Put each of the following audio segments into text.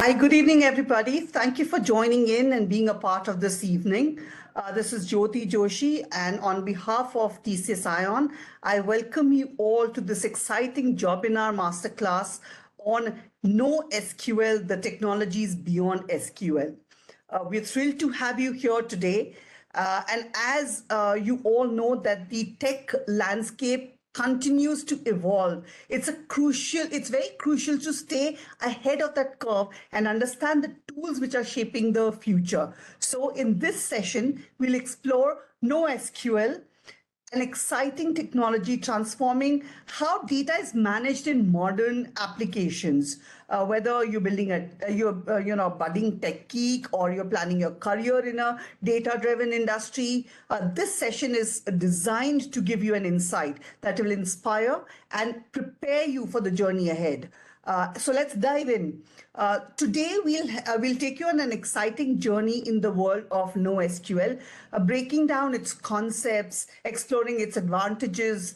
Hi, good evening, everybody. Thank you for joining in and being a part of this evening. This is Jyoti Joshi, and on behalf of TCS iON, I welcome you all to this exciting Jobinar Masterclass on NoSQL, the technologies beyond SQL. We're thrilled to have you here today. And as you all know that the tech landscape continues to evolve. It's very crucial to stay ahead of that curve and understand the tools which are shaping the future. So in this session, we'll explore NoSQL, an exciting technology transforming how data is managed in modern applications. Whether you're building a budding tech geek or you're planning your career in a data-driven industry, this session is designed to give you an insight that will inspire and prepare you for the journey ahead. So let's dive in. Today we'll take you on an exciting journey in the world of NoSQL, breaking down its concepts, exploring its advantages,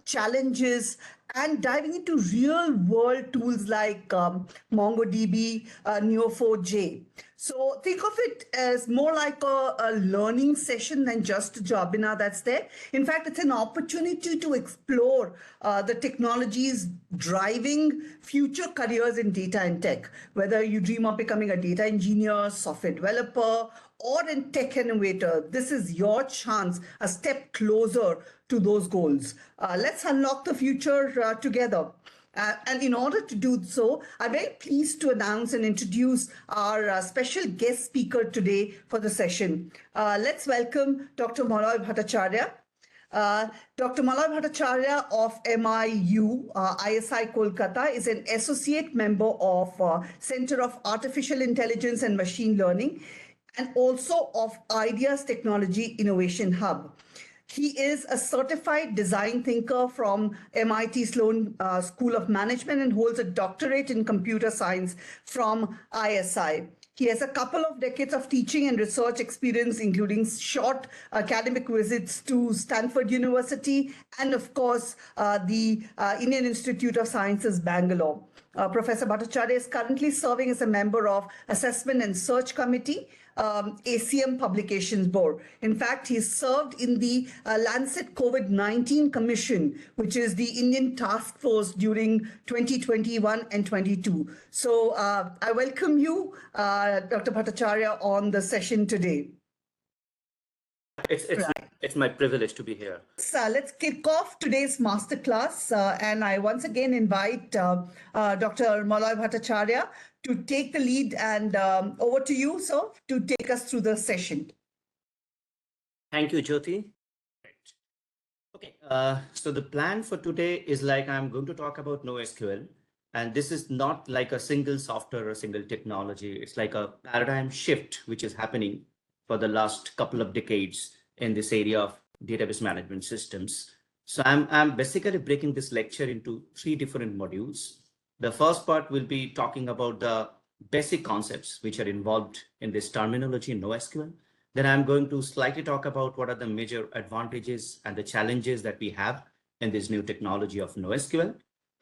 challenges, and diving into real-world tools like MongoDB, Neo4j. So think of it as more like a learning session than just a Jobina that's there. In fact, it's an opportunity to explore the technologies driving future careers in data and tech. Whether you dream of becoming a data engineer, software developer, or a tech innovator, this is your chance, a step closer to those goals. Let's unlock the future together. And in order to do so, I'm very pleased to announce and introduce our special guest speaker today for the session. Let's welcome Dr. Malloy Bhattacharya. Dr. Malloy Bhattacharya of MIU, ISI Kolkata, is an associate member of Center of Artificial Intelligence and Machine Learning, and also of Ideas Technology Innovation Hub. He is a certified design thinker from MIT Sloan School of Management and holds a doctorate in computer science from ISI. He has a couple of decades of teaching and research experience, including short academic visits to Stanford University and, of course, the Indian Institute of Sciences, Bangalore. Professor Bhattacharya is currently serving as a member of Assessment and Search Committee, ACM Publications Board. In fact, he served in the Lancet COVID-19 Commission, which is the Indian task force during 2021 and 22. So I welcome you, Dr. Bhattacharya, on the session today. It's my privilege to be here. So let's kick off today's masterclass, and I once again invite Dr. Malloy Bhattacharya to take the lead, and over to you, sir, to take us through the session. Thank you, Jyoti. Okay, so the plan for today is like I'm going to talk about NoSQL, and this is not like a single software or a single technology. It's like a paradigm shift which is happening for the last couple of decades in this area of database management systems. So I'm basically breaking this lecture into 3 different modules. The first part will be talking about the basic concepts which are involved in this terminology in NoSQL. Then I'm going to slightly talk about what are the major advantages and the challenges that we have in this new technology of NoSQL.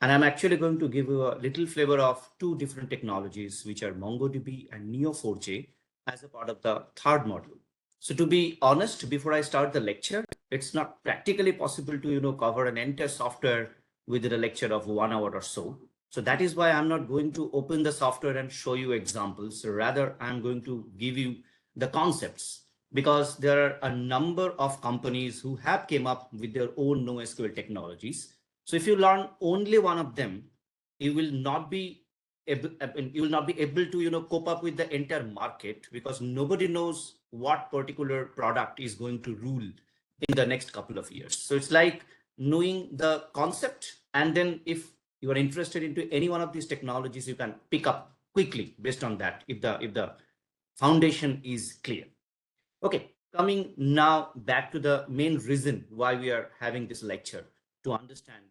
And I'm actually going to give you a little flavor of 2 different technologies, which are MongoDB and Neo4j, as a part of the 3rd module. So to be honest, before I start the lecture, it's not practically possible to cover an entire software within a lecture of 1 hour or so. So that is why I'm not going to open the software and show you examples. Rather, I'm going to give you the concepts, because there are a number of companies who have came up with their own NoSQL technologies. So if you learn only one of them, you will not be able to cope up with the entire market, because nobody knows what particular product is going to rule in the next couple of years. So it's like knowing the concept, and then if you are interested into any one of these technologies, you can pick up quickly based on that if the foundation is clear. Okay, coming now back to the main reason why we are having this lecture, to understand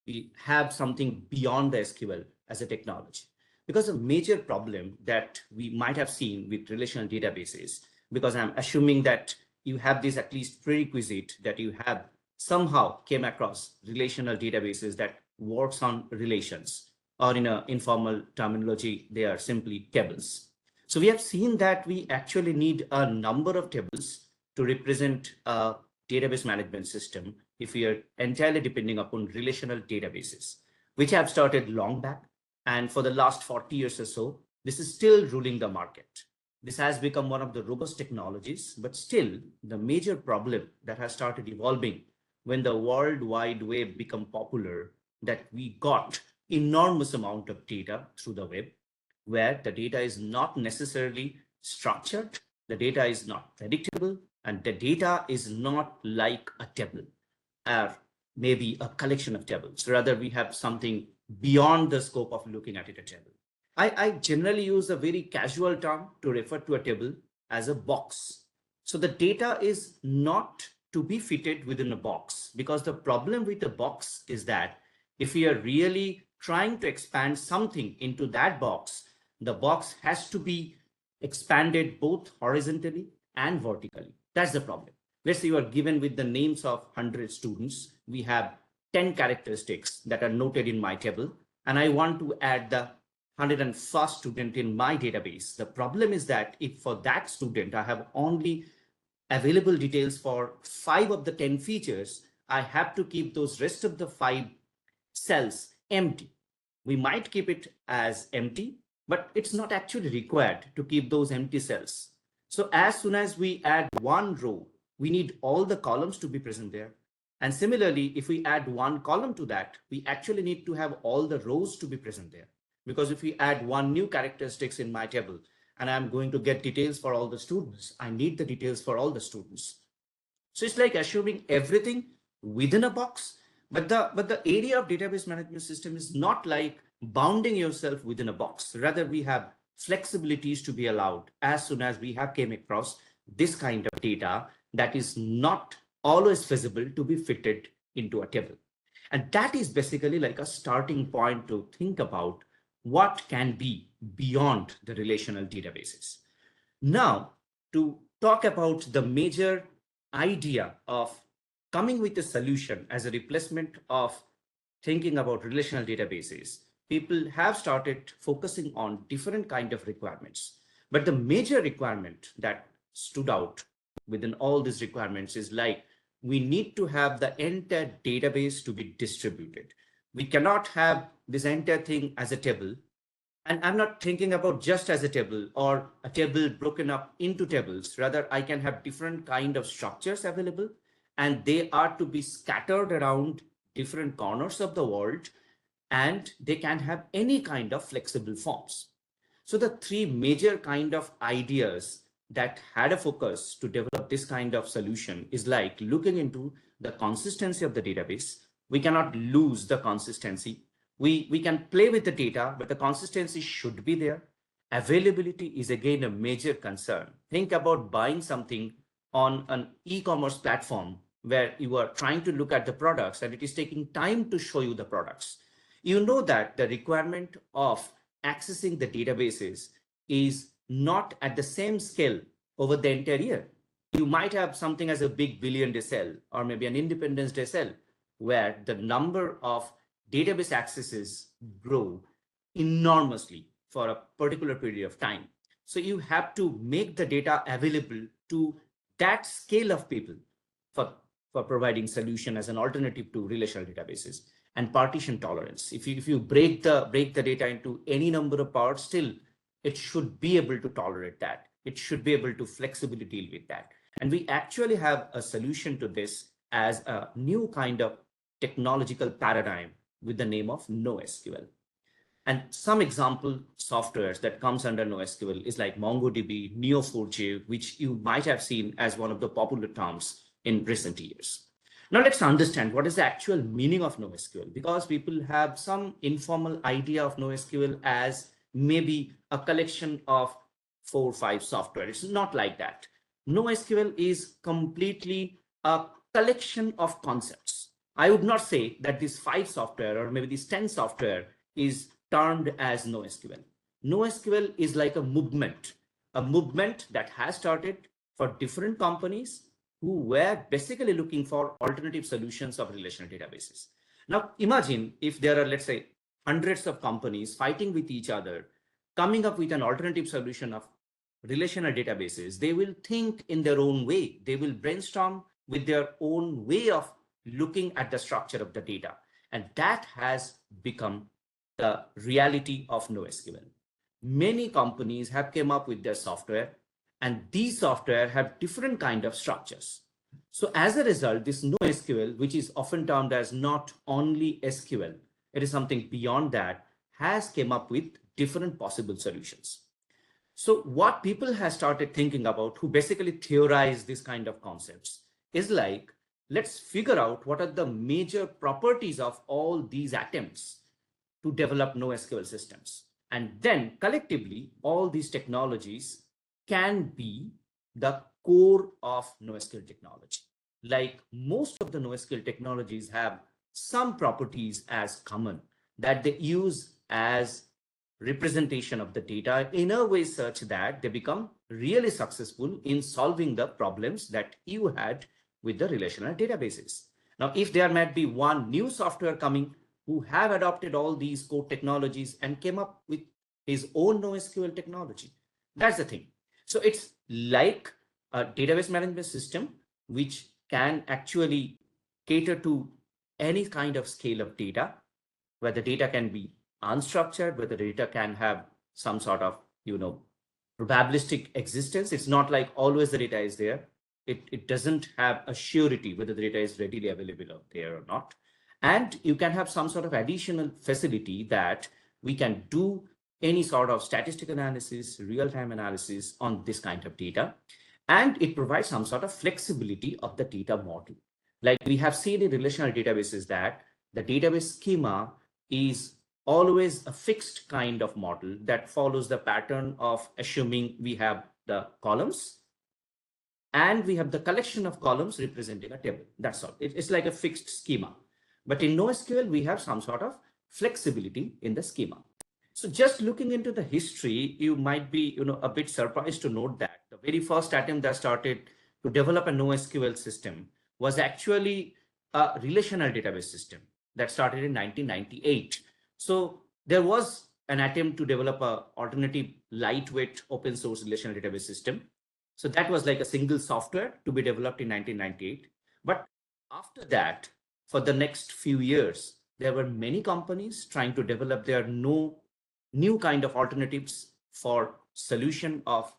we have something beyond the SQL as a technology. Because a major problem that we might have seen with relational databases, because I'm assuming that you have this at least prerequisite that you have somehow came across relational databases that works on relations, or in an informal terminology, they are simply tables. So we have seen that we actually need a number of tables to represent a database management system if we are entirely depending upon relational databases, which have started long back. And for the last 40 years or so, this is still ruling the market. This has become one of the robust technologies, but still the major problem that has started evolving when the World Wide Web became popular, that we got enormous amount of data through the web, where the data is not necessarily structured, the data is not predictable, and the data is not like a table or maybe a collection of tables. Rather, we have something beyond the scope of looking at it a table. I generally use a very casual term to refer to a table as a box. So the data is not to be fitted within a box, because the problem with the box is that if we are really trying to expand something into that box, the box has to be expanded both horizontally and vertically. That's the problem. Let's say you are given with the names of 100 students. We have 10 characteristics that are noted in my table, and I want to add the 101st student in my database. The problem is that if for that student, I have only available details for 5 of the 10 features, I have to keep those rest of the 5 cells empty. We might keep it as empty, but it's not actually required to keep those empty cells. So as soon as we add one row, we need all the columns to be present there. And similarly, if we add one column to that, we actually need to have all the rows to be present there. Because if we add one new characteristics in my table, and I'm going to get details for all the students, I need the details for all the students. So it's like assuming everything within a box, but the area of database management system is not like bounding yourself within a box. Rather, we have flexibilities to be allowed as soon as we have came across this kind of data that is not always feasible to be fitted into a table. And that is basically like a starting point to think about what can be beyond the relational databases. Now, to talk about the major idea of coming with a solution as a replacement of thinking about relational databases, people have started focusing on different kind of requirements. But the major requirement that stood out within all these requirements is like, we need to have the entire database to be distributed. We cannot have this entire thing as a table. And I'm not thinking about just as a table or a table broken up into tables. Rather, I can have different kind of structures available, and they are to be scattered around different corners of the world, and they can have any kind of flexible forms. So the three major kind of ideas that had a focus to develop this kind of solution is like looking into the consistency of the database. We cannot lose the consistency. We can play with the data, but the consistency should be there. Availability is again a major concern. Think about buying something on an e-commerce platform where you are trying to look at the products and it is taking time to show you the products. You know that the requirement of accessing the databases is not at the same scale over the entire year. You might have something as a big billion day sale or maybe an Independence Day sale where the number of database accesses grow enormously for a particular period of time. So you have to make the data available to that scale of people for providing solution as an alternative to relational databases. And partition tolerance. If you break the data into any number of parts, still it should be able to tolerate that. It should be able to flexibly deal with that. And we actually have a solution to this as a new kind of technological paradigm with the name of NoSQL. And some example softwares that comes under NoSQL is like MongoDB, Neo4j, which you might have seen as one of the popular terms in recent years. Now let's understand what is the actual meaning of NoSQL, because people have some informal idea of NoSQL as maybe a collection of 4 or 5 software. It's not like that. NoSQL is completely a collection of concepts. I would not say that this 5 software or maybe this 10 software is termed as NoSQL. NoSQL is like a movement that has started for different companies who were basically looking for alternative solutions of relational databases. Now, imagine if there are, let's say, hundreds of companies fighting with each other, coming up with an alternative solution of relational databases, they will think in their own way. They will brainstorm with their own way of looking at the structure of the data. And that has become the reality of NoSQL. Many companies have come up with their software, and these software have different kind of structures. So as a result, this NoSQL, which is often termed as not only SQL, it is something beyond that, has come up with different possible solutions. So what people have started thinking about, who basically theorize this kind of concepts, is like, let's figure out what are the major properties of all these attempts to develop NoSQL systems. And then collectively, all these technologies can be the core of NoSQL technology. Like most of the NoSQL technologies have some properties as common that they use as representation of the data in a way such that they become really successful in solving the problems that you had with the relational databases. Now, if there might be one new software coming who have adopted all these core technologies and came up with his own NoSQL technology, that's the thing. So it's like a database management system which can actually cater to any kind of scale of data, where the data can be unstructured, where the data can have some sort of, probabilistic existence. It's not like always the data is there. It doesn't have a surety whether the data is readily available out there or not. And you can have some sort of additional facility that we can do any sort of statistical analysis, real-time analysis on this kind of data. And it provides some sort of flexibility of the data model. Like we have seen in relational databases that the database schema is always a fixed kind of model that follows the pattern of assuming we have the columns and we have the collection of columns representing a table. That's all. It's like a fixed schema. But in NoSQL, we have some sort of flexibility in the schema. So just looking into the history, you might be a bit surprised to note that the very first attempt that started to develop a NoSQL system was actually a relational database system that started in 1998. So there was an attempt to develop a alternative lightweight open source relational database system. So that was like a single software to be developed in 1998. But after that, for the next few years, there were many companies trying to develop their new kind of alternatives for solution of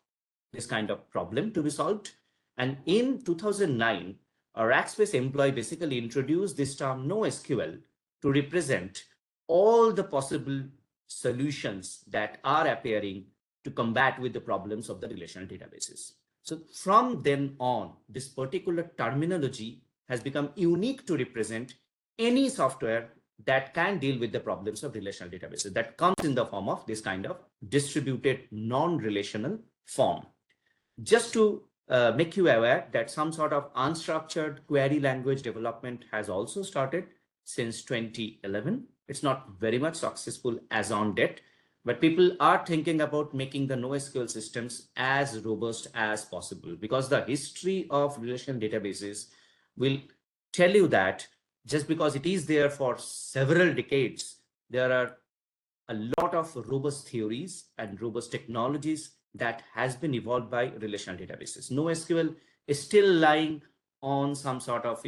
this kind of problem to be solved. And in 2009, a Rackspace employee basically introduced this term NoSQL to represent all the possible solutions that are appearing to combat with the problems of the relational databases. So from then on, this particular terminology has become unique to represent any software that can deal with the problems of relational databases that comes in the form of this kind of distributed non-relational form. Just to make you aware that some sort of unstructured query language development has also started since 2011. It's not very much successful as on date, but people are thinking about making the NoSQL systems as robust as possible, because the history of relational databases will tell you that just because it is there for several decades, there are a lot of robust theories and robust technologies that has been evolved by relational databases. NoSQL is still lying on some sort of,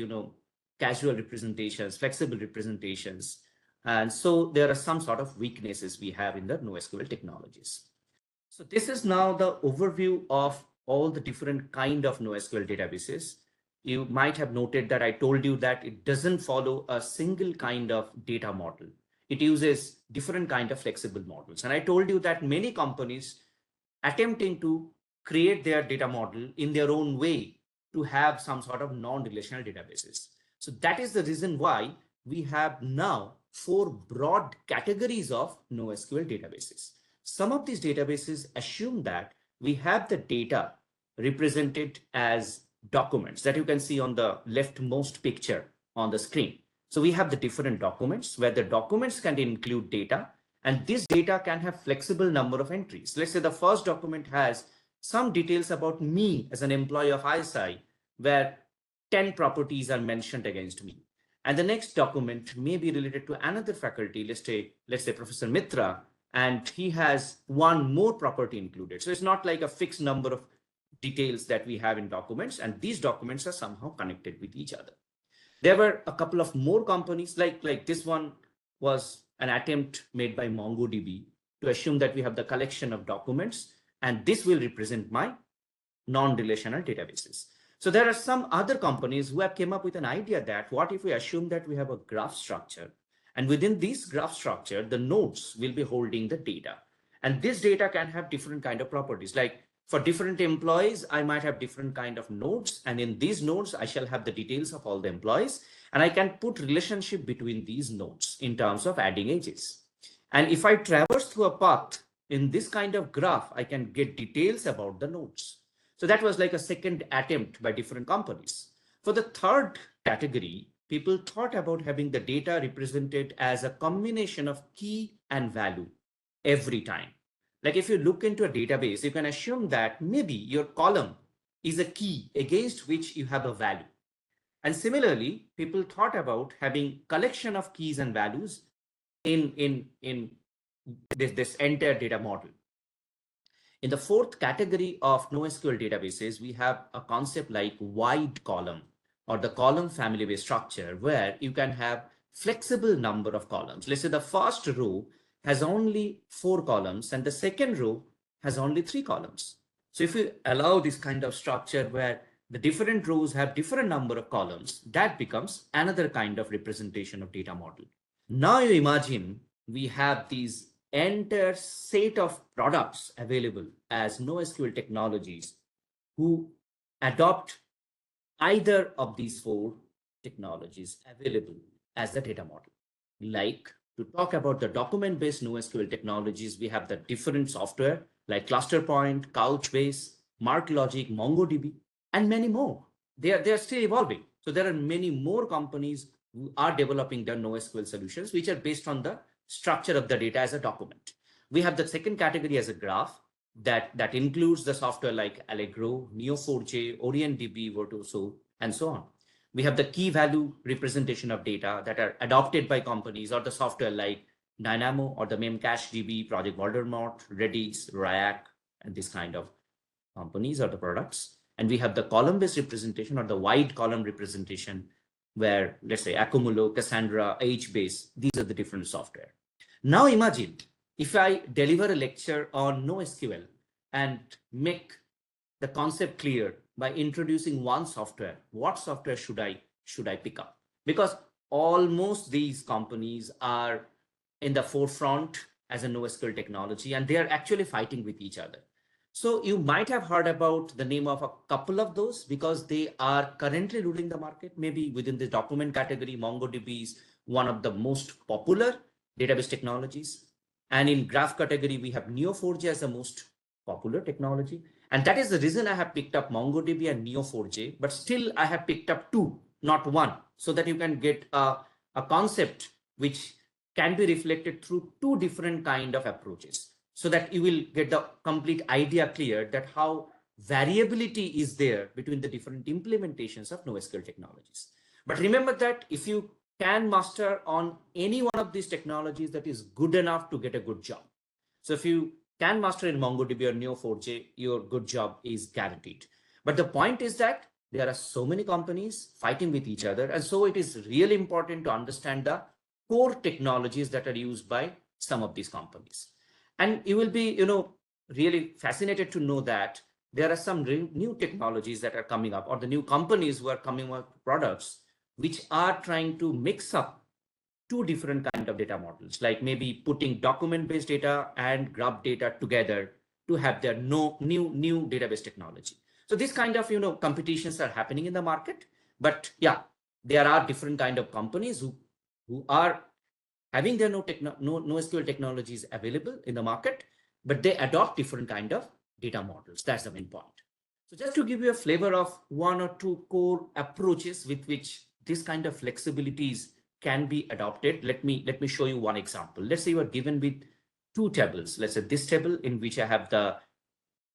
casual representations, flexible representations. And so there are some sort of weaknesses we have in the NoSQL technologies. So this is now the overview of all the different kind of NoSQL databases. You might have noted that I told you that it doesn't follow a single kind of data model. It uses different kind of flexible models. And I told you that many companies attempting to create their data model in their own way to have some sort of non-relational databases. So that is the reason why we have now 4 broad categories of NoSQL databases. Some of these databases assume that we have the data represented as documents that you can see on the leftmost picture on the screen. So we have the different documents where the documents can include data, and this data can have flexible number of entries. Let's say the first document has some details about me as an employee of ISI, where 10 properties are mentioned against me. And the next document may be related to another faculty, let's say Professor Mitra, and he has one more property included. So it's not like a fixed number of details that we have in documents, and these documents are somehow connected with each other. There were a couple of more companies, like this one was an attempt made by MongoDB to assume that we have the collection of documents, and this will represent my non-relational databases. So there are some other companies who have came up with an idea that what if we assume that we have a graph structure, and within this graph structure, the nodes will be holding the data. And this data can have different kind of properties. Like for different employees, I might have different kind of nodes. And in these nodes, I shall have the details of all the employees. And I can put relationship between these nodes in terms of adding edges. And if I traverse through a path in this kind of graph, I can get details about the nodes. So that was like a second attempt by different companies. For the third category, people thought about having the data represented as a combination of key and value every time. Like if you look into a database, you can assume that maybe your column is a key against which you have a value. And similarly, people thought about having collection of keys and values in this entire data model. In the fourth category of NoSQL databases, we have a concept like wide column or the column family-based structure, where you can have flexible number of columns. Let's say the first row has only 4 columns and the second row has only 3 columns. So if you allow this kind of structure where the different rows have different number of columns, that becomes another kind of representation of data model. Now you imagine we have these entire set of products available as NoSQL technologies who adopt either of these 4 technologies available as the data model. Like to talk about the document-based NoSQL technologies, we have the different software like ClusterPoint, Couchbase, MarkLogic, MongoDB, and many more. They are still evolving. So there are many more companies who are developing their NoSQL solutions, which are based on the structure of the data as a document. We have the second category as a graph that includes the software like Allegro, Neo4j, OrientDB, Virtuoso, and so on. We have the key value representation of data that are adopted by companies, or the software like Dynamo or the MemCached Project Voldemort, Redis, Rayak, and this kind of companies or the products. And we have the column-based representation or the wide column representation, where let's say Accumulo, Cassandra, HBase, these are the different software. Now imagine if I deliver a lecture on NoSQL and make the concept clear by introducing one software, what software should I pick up? Because almost these companies are in the forefront as a NoSQL technology, and they are actually fighting with each other. So you might have heard about the name of a couple of those because they are currently ruling the market. Maybe within the document category, MongoDB is one of the most popular database technologies. And in graph category, we have Neo4j as the most popular technology. And that is the reason I have picked up MongoDB and Neo4j, but still I have picked up 2, not 1, so that you can get a concept which can be reflected through 2 different kind of approaches, so that you will get the complete idea clear that how variability is there between the different implementations of NoSQL technologies. But remember that if you can master on any one of these technologies, that is good enough to get a good job. So if you can master in MongoDB or Neo4j, your good job is guaranteed. But the point is that there are so many companies fighting with each other. And so it is really important to understand the core technologies that are used by some of these companies. And you will be, really fascinated to know that there are some new technologies that are coming up, or the new companies who are coming up with products which are trying to mix up 2 different kind of data models, like maybe putting document-based data and graph data together to have their new database technology. So this kind of, competitions are happening in the market. But yeah, there are different kind of companies who are having their NoSQL technologies available in the market, but they adopt different kind of data models. That's the main point. So just to give you a flavor of 1 or 2 core approaches with which this kind of flexibilities can be adopted, let me show you one example. Let's say you are given with 2 tables. Let's say this table in which I have the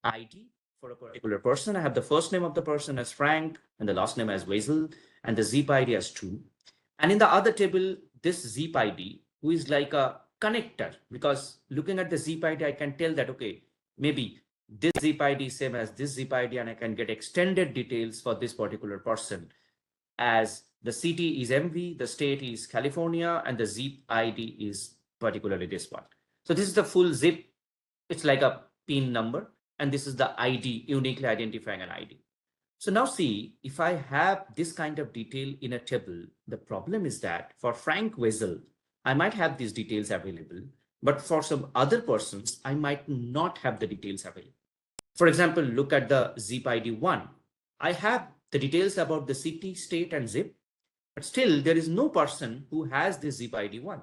ID for a particular person. I have the first name of the person as Frank and the last name as Basil and the zip ID as 2. And in the other table, this zip ID, who is like a connector, because looking at the zip ID, I can tell that, okay, maybe this zip ID is same as this zip ID, and I can get extended details for this particular person, as the city is MV, the state is California, and the zip ID is particularly this one. So this is the full zip. It's like a PIN number, and this is the ID, uniquely identifying an ID. So now see, if I have this kind of detail in a table, the problem is that for Frank Wessel, I might have these details available, but for some other persons, I might not have the details available. For example, look at the zip ID 1. I have the details about the city, state, and zip, but still there is no person who has this zip ID 1.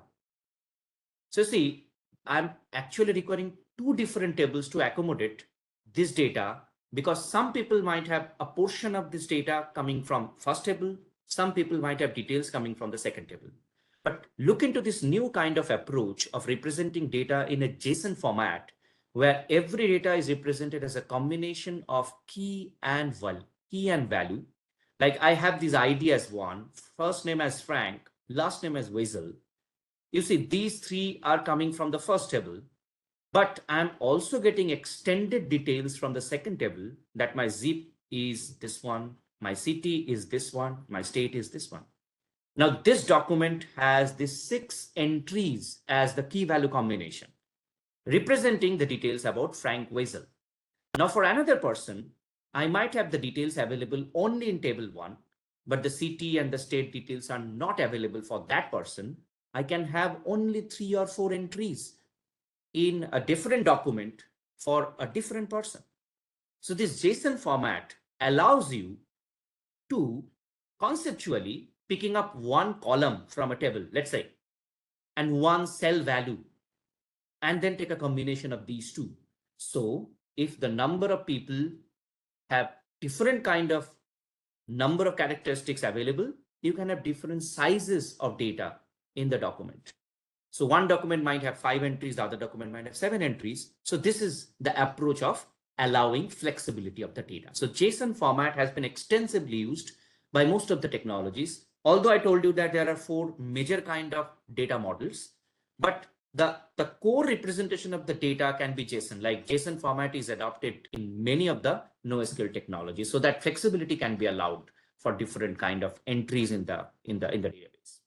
So see, I'm actually requiring two different tables to accommodate this data, because some people might have a portion of this data coming from first table, some people might have details coming from the second table. But look into this new kind of approach of representing data in a JSON format, where every data is represented as a combination of key and value. Like I have this ID as 1, first name as Frank, last name as Wessel. You see, these three are coming from the first table, but I'm also getting extended details from the second table, that my zip is this one, my city is this one, my state is this one. Now this document has these 6 entries as the key value combination, representing the details about Frank Wessel. Now for another person, I might have the details available only in table 1, but the city and the state details are not available for that person. I can have only 3 or 4 entries in a different document for a different person. So this JSON format allows you to conceptually picking up one column from a table, let's say, and one cell value, and then take a combination of these two. So if the number of people have different kind of number of characteristics available, you can have different sizes of data in the document. So one document might have 5 entries, the other document might have 7 entries. So this is the approach of allowing flexibility of the data. So JSON format has been extensively used by most of the technologies. Although I told you that there are 4 major kind of data models, but the core representation of the data can be JSON. Like JSON format is adopted in many of the NoSQL technologies, so that flexibility can be allowed for different kind of entries in the database.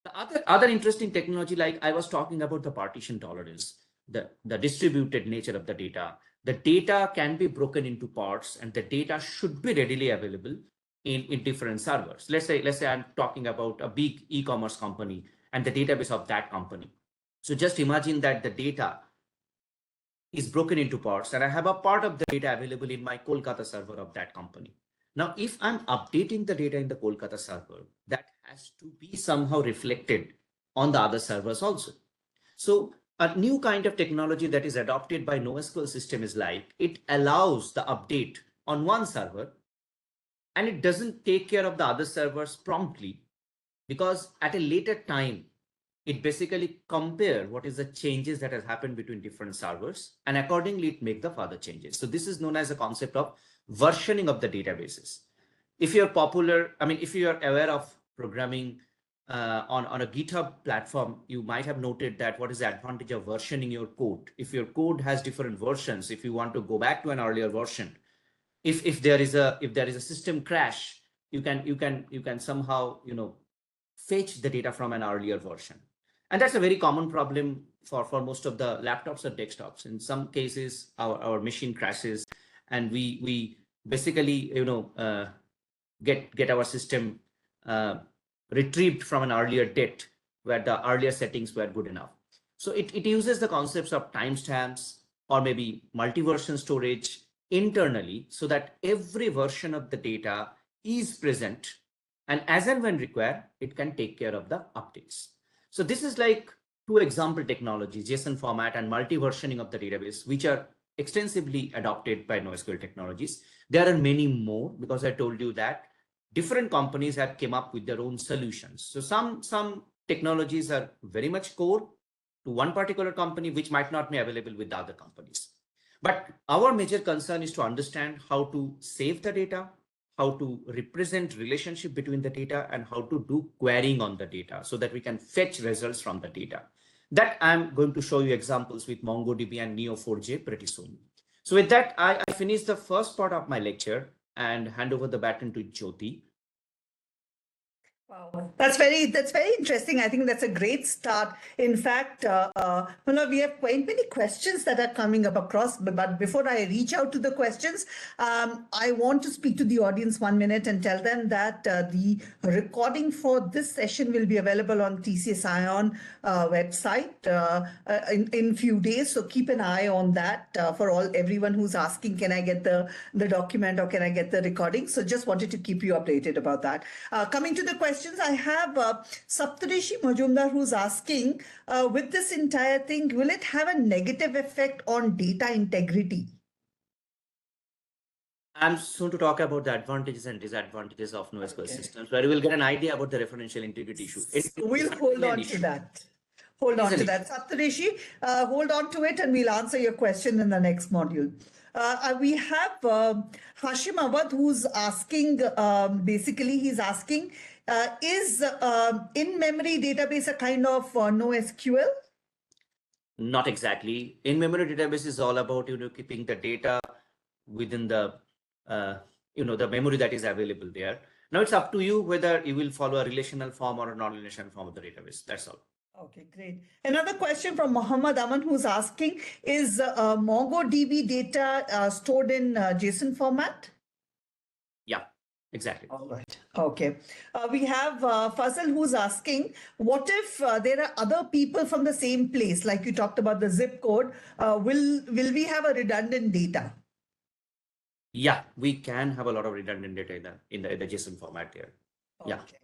The other interesting technology, like I was talking about the partition tolerance, the distributed nature of the data. The data can be broken into parts, and the data should be readily available in different servers. Let's say I'm talking about a big e-commerce company and the database of that company. So just imagine that the data is broken into parts, and I have a part of the data available in my Kolkata server of that company. Now, if I'm updating the data in the Kolkata server, that has to be somehow reflected on the other servers also. So a new kind of technology that is adopted by NoSQL system is like, it allows the update on one server, and it doesn't take care of the other servers promptly, because at a later time, it basically compare what is the changes that has happened between different servers, and accordingly it make the further changes. So this is known as a concept of versioning of the databases. If you're if you are aware of programming on a GitHub platform, you might have noted that what is the advantage of versioning your code. If your code has different versions, if you want to go back to an earlier version, if there is a system crash, you can somehow fetch the data from an earlier version. And that's a very common problem for most of the laptops or desktops. In some cases, our machine crashes, and we basically get our system retrieved from an earlier date where the earlier settings were good enough. So it uses the concepts of timestamps or maybe multi-version storage internally, so that every version of the data is present, and as and when required, it can take care of the updates. So this is like 2 example technologies, JSON format and multi-versioning of the database, which are extensively adopted by NoSQL technologies. There are many more, because I told you that different companies have come up with their own solutions. So some technologies are very much core to one particular company, which might not be available with the other companies. But our major concern is to understand how to save the data, how to represent relationship between the data, and how to do querying on the data so that we can fetch results from the data. That I'm going to show you examples with MongoDB and Neo4j pretty soon. So with that, I finish the first part of my lecture and hand over the baton to Jyoti. Wow, that's very interesting. I think that's a great start. In fact, we have quite many questions that are coming up across. But before I reach out to the questions, I want to speak to the audience 1 minute and tell them that the recording for this session will be available on TCS iON website in few days. So keep an eye on that for everyone who's asking, can I get the document or can I get the recording? So just wanted to keep you updated about that. Coming to the questions, I have Saptarishi Majumdar who's asking, with this entire thing, will it have a negative effect on data integrity? I'm soon to talk about the advantages and disadvantages of NoSQL systems, where you will get an idea about the referential integrity issue. We'll hold on to that. Hold on to that. Saptarishi, hold on to it and we'll answer your question in the next module. We have Hashim Awad who's asking, basically he's asking, is in-memory database a kind of NoSQL? Not exactly. In-memory database is all about keeping the data within the the memory that is available there. Now it's up to you whether you will follow a relational form or a non-relational form of the database. That's all. Okay, great. Another question from Muhammad Aman who's asking, is MongoDB data stored in JSON format? Yeah, exactly. All right. Okay. We have Fazal who's asking, what if there are other people from the same place, like you talked about the zip code, will we have a redundant data? Yeah, we can have a lot of redundant data in the JSON format here. Yeah. Okay.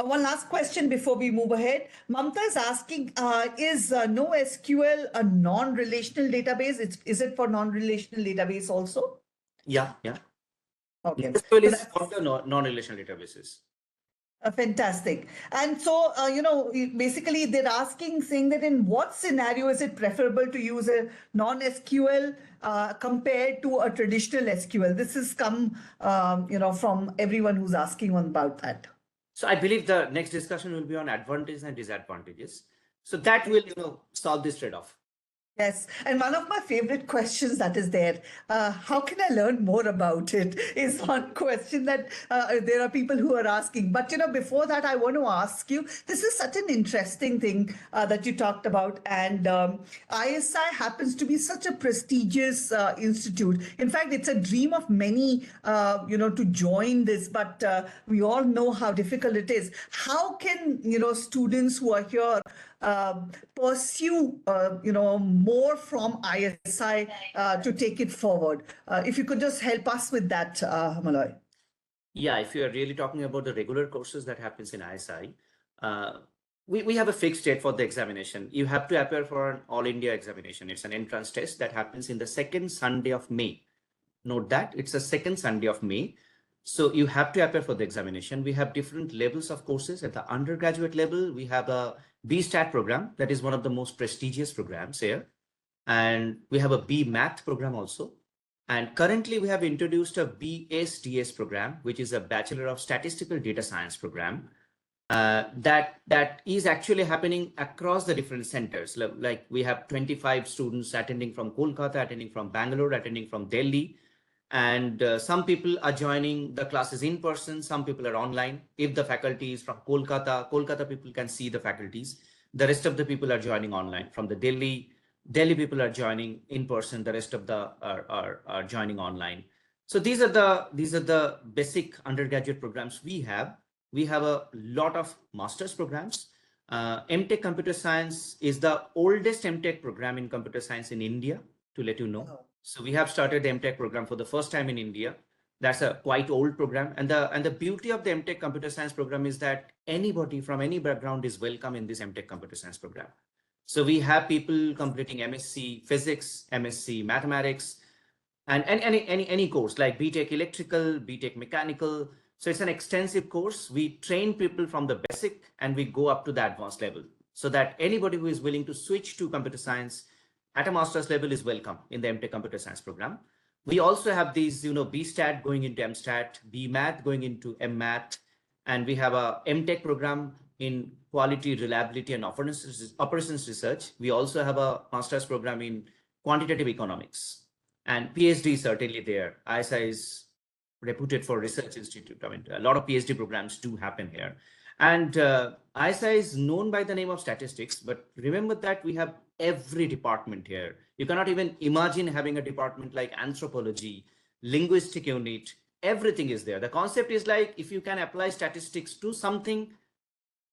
One last question before we move ahead. Mamta is asking, is NoSQL a non-relational database? Is it for non-relational database also? Yeah. Okay. NoSQL is for the non-relational databases. Fantastic. And so, basically they're asking, saying that in what scenario is it preferable to use a non-SQL compared to a traditional SQL? This has come, from everyone who's asking about that. So I believe the next discussion will be on advantages and disadvantages. So that will, solve this trade-off. Yes, and one of my favorite questions that is there, how can I learn more about it, is one question that there are people who are asking. But, before that, I want to ask you, this is such an interesting thing that you talked about. And ISI happens to be such a prestigious institute. In fact, it's a dream of many, to join this. But we all know how difficult it is. How can, students who are here pursue, more from ISI to take it forward? If you could just help us with that, Malloy. Yeah, if you are really talking about the regular courses that happens in ISI, we have a fixed date for the examination. You have to appear for an All India examination. It's an entrance test that happens in the second Sunday of May. Note that it's the second Sunday of May. So you have to appear for the examination. We have different levels of courses. At the undergraduate level, we have a B-Stat program. That is one of the most prestigious programs here. And we have a B-Math program also. And currently we have introduced a BSDS program, which is a Bachelor of Statistical Data Science program. That is actually happening across the different centers. Like we have 25 students attending from Kolkata, attending from Bangalore, attending from Delhi. And some people are joining the classes in person. Some people are online. If the faculty is from Kolkata people can see the faculties. The rest of the people are joining online. From the Delhi people are joining in person. The rest of the are joining online. So these are the basic undergraduate programs we have. We have a lot of master's programs. MTech Computer Science is the oldest MTech program in computer science in India, to let you know. So we have started the MTech program for the first time in India. That's a quite old program. And the beauty of the MTech Computer Science program is that anybody from any background is welcome in this MTech Computer Science program. So we have people completing MSc Physics, MSc Mathematics, and any course like BTech Electrical, BTech Mechanical. So it's an extensive course. We train people from the basic and we go up to the advanced level so that anybody who is willing to switch to computer science at a master's level is welcome in the MTech Computer Science program. We also have these, BStat going into MStat, BMath going into MMath, and we have a MTech program in quality, reliability, and operations research. We also have a master's program in quantitative economics, and PhD is certainly there. ISI is reputed for research institute. I mean, a lot of PhD programs do happen here. And ISI is known by the name of statistics, but remember that we have every department here. You cannot even imagine having a department like anthropology, linguistic unit, everything is there. The concept is like, if you can apply statistics to something,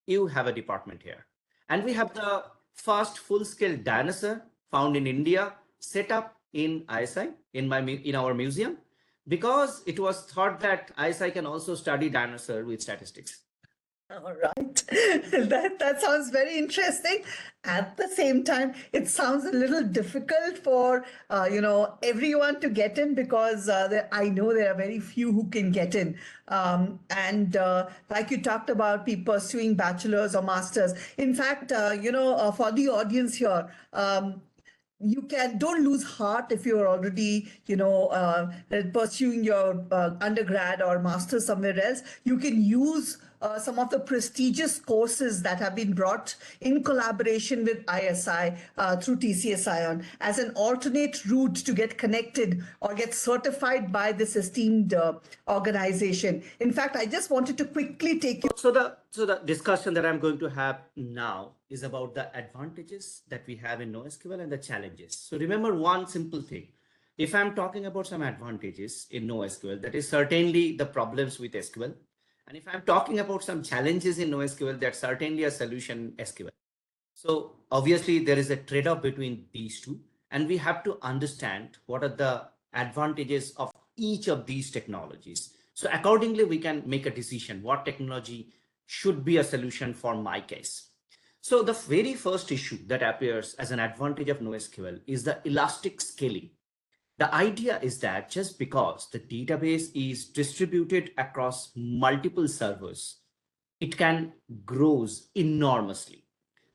you have a department here. And we have the first full-scale dinosaur found in India, set up in ISI, in our museum, because it was thought that ISI can also study dinosaur with statistics. All right. That sounds very interesting. At the same time, it sounds a little difficult for everyone to get in, because I know there are very few who can get in. And like you talked about, people pursuing bachelor's or master's. In fact, for the audience here, you don't lose heart if you're already pursuing your undergrad or master somewhere else. You can use some of the prestigious courses that have been brought in collaboration with ISI through TCS iON as an alternate route to get connected or get certified by this esteemed organization. In fact, I just wanted to quickly take you. So the discussion that I'm going to have now is about the advantages that we have in NoSQL and the challenges. So remember one simple thing. If I'm talking about some advantages in NoSQL, that is certainly the problems with SQL. And if I'm talking about some challenges in NoSQL, that's certainly a solution in SQL. So obviously there is a trade-off between these two, and we have to understand what are the advantages of each of these technologies. So accordingly, we can make a decision what technology should be a solution for my case. So the very first issue that appears as an advantage of NoSQL is the elastic scaling. The idea is that just because the database is distributed across multiple servers, it can grow enormously.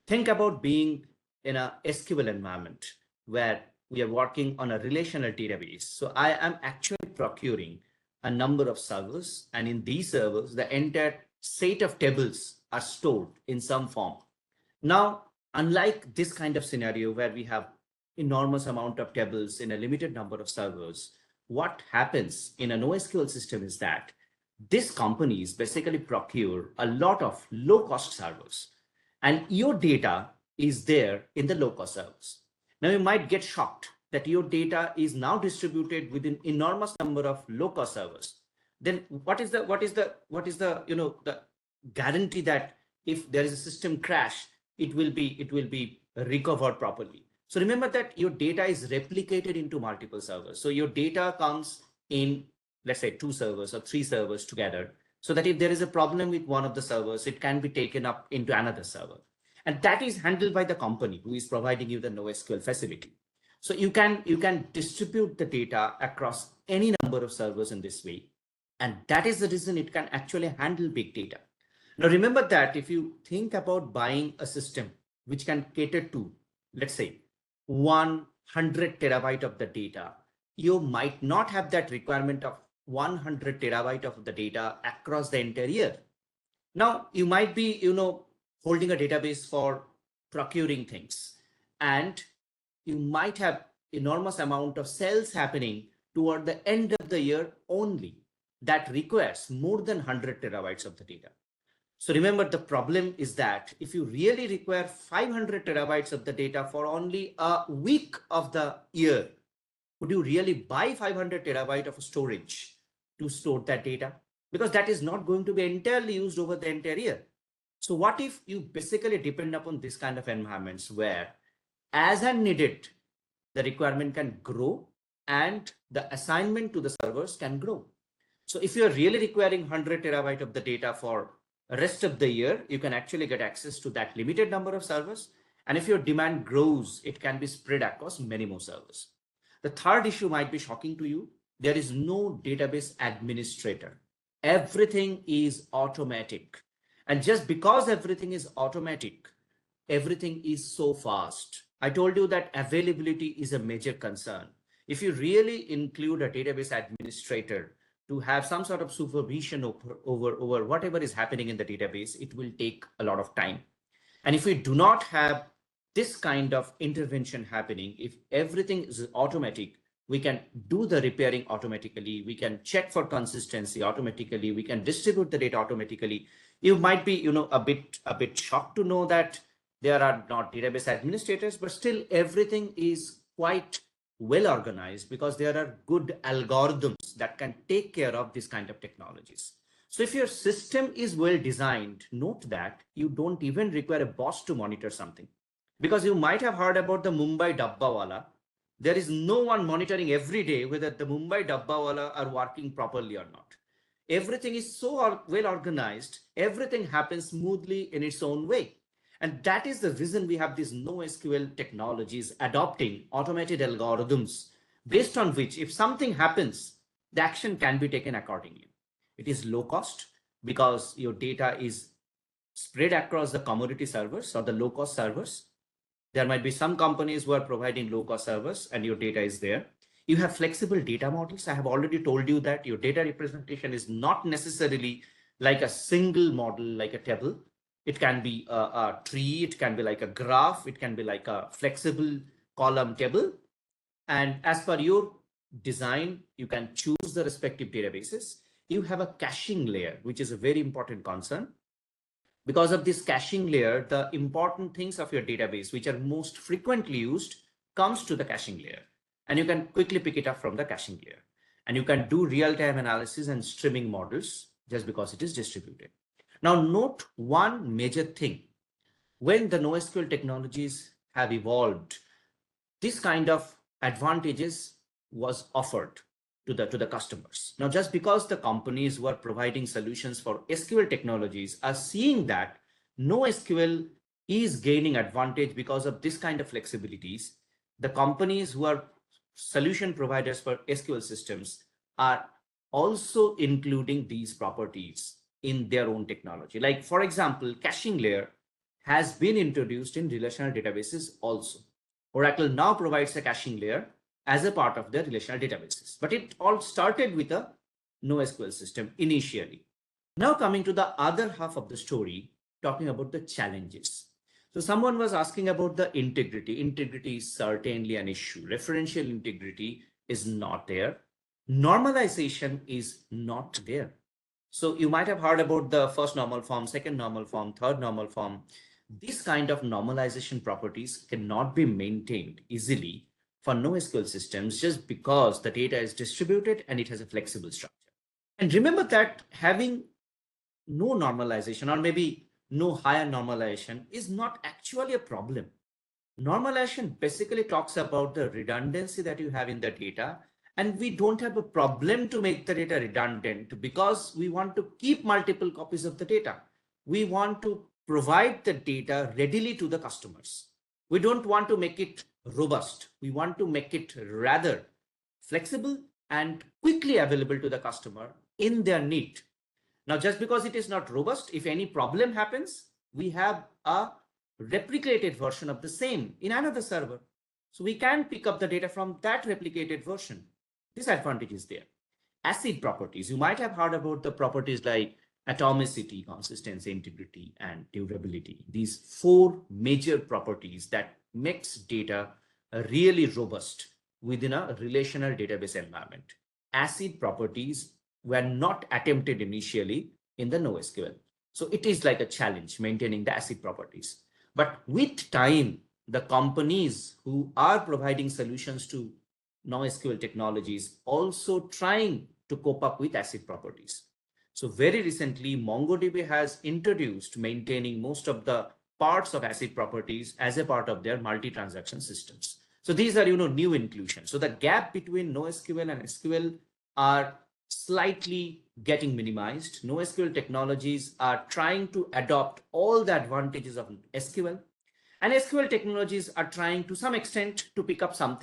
Think about being in a SQL environment where we are working on a relational database. So I am actually procuring a number of servers, and in these servers, the entire set of tables are stored in some form. Now, unlike this kind of scenario where we have enormous amount of tables in a limited number of servers, what happens in a NoSQL system is that these companies basically procure a lot of low-cost servers, and your data is there in the low-cost servers. Now you might get shocked that your data is now distributed within enormous number of low-cost servers. Then what is the the guarantee that if there is a system crash, it will be recovered properly? So remember that your data is replicated into multiple servers. So your data comes in, let's say, 2 servers or 3 servers together, so that if there is a problem with one of the servers, it can be taken up into another server. And that is handled by the company who is providing you the NoSQL facility. So you can distribute the data across any number of servers in this way. And that is the reason it can actually handle big data. Now remember that if you think about buying a system which can cater to, let's say, 100 terabyte of the data, you might not have that requirement of 100 terabyte of the data across the entire year. Now you might be, holding a database for procuring things, and you might have enormous amount of sales happening toward the end of the year only that requires more than 100 terabytes of the data. So remember, the problem is that if you really require 500 terabytes of the data for only a week of the year, would you really buy 500 terabyte of storage to store that data? Because that is not going to be entirely used over the entire year. So what if you basically depend upon this kind of environments where as and needed, the requirement can grow and the assignment to the servers can grow. So if you're really requiring 100 terabyte of the data for the rest of the year, you can actually get access to that limited number of servers. And if your demand grows, it can be spread across many more servers. The third issue might be shocking to you. There is no database administrator. Everything is automatic. And just because everything is automatic, everything is so fast. I told you that availability is a major concern. If you really include a database administrator to have some sort of supervision over whatever is happening in the database, it will take a lot of time. And if we do not have this kind of intervention happening, if everything is automatic, we can do the repairing automatically, we can check for consistency automatically, we can distribute the data automatically. You might be, a bit shocked to know that there are not database administrators, but still everything is quite well organized because there are good algorithms that can take care of this kind of technologies. So if your system is well designed, note that you don't even require a boss to monitor something. Because you might have heard about the Mumbai Dabbawala. There is no one monitoring every day whether the Mumbai Dabbawala are working properly or not. Everything is so well organized, everything happens smoothly in its own way. And that is the reason we have these NoSQL technologies adopting automated algorithms based on which if something happens, the action can be taken accordingly. It is low cost because your data is spread across the commodity servers or the low cost servers. There might be some companies who are providing low cost servers and your data is there. You have flexible data models. I have already told you that your data representation is not necessarily like a single model, like a table. It can be a tree, it can be like a graph, it can be like a flexible column table. And as per your design, you can choose the respective databases. You have a caching layer, which is a very important concern. Because of this caching layer, the important things of your database, which are most frequently used, comes to the caching layer. And you can quickly pick it up from the caching layer. And you can do real-time analysis and streaming models just because it is distributed. Now, note one major thing. When the NoSQL technologies have evolved, this kind of advantages was offered to the customers. Now, just because the companies who are providing solutions for SQL technologies are seeing that NoSQL is gaining advantage because of this kind of flexibilities, the companies who are solution providers for SQL systems are also including these properties in their own technology. Like, for example, caching layer has been introduced in relational databases also. Oracle now provides a caching layer as a part of their relational databases. But it all started with a NoSQL system initially. Now coming to the other half of the story, talking about the challenges. So someone was asking about the integrity. Integrity is certainly an issue. Referential integrity is not there. Normalization is not there. So you might have heard about the first normal form, second normal form, third normal form. This kind of normalization properties cannot be maintained easily for NoSQL systems just because the data is distributed and it has a flexible structure. And remember that having no normalization or maybe no higher normalization is not actually a problem. Normalization basically talks about the redundancy that you have in the data, and we don't have a problem to make the data redundant because we want to keep multiple copies of the data. We want to provide the data readily to the customers. We don't want to make it robust. We want to make it rather flexible and quickly available to the customer in their need. Now, just because it is not robust, if any problem happens, we have a replicated version of the same in another server. So we can pick up the data from that replicated version. This advantage is there. ACID properties. You might have heard about the properties like atomicity, consistency, integrity, and durability. These four major properties that makes data really robust within a relational database environment. ACID properties were not attempted initially in the NoSQL. So it is like a challenge maintaining the ACID properties. But with time, the companies who are providing solutions to NoSQL technologies also trying to cope up with ACID properties. So very recently, MongoDB has introduced maintaining most of the parts of ACID properties as a part of their multi-transaction systems. So these are, new inclusions. So the gap between NoSQL and SQL are slightly getting minimized. NoSQL technologies are trying to adopt all the advantages of SQL. And SQL technologies are trying to some extent to pick up some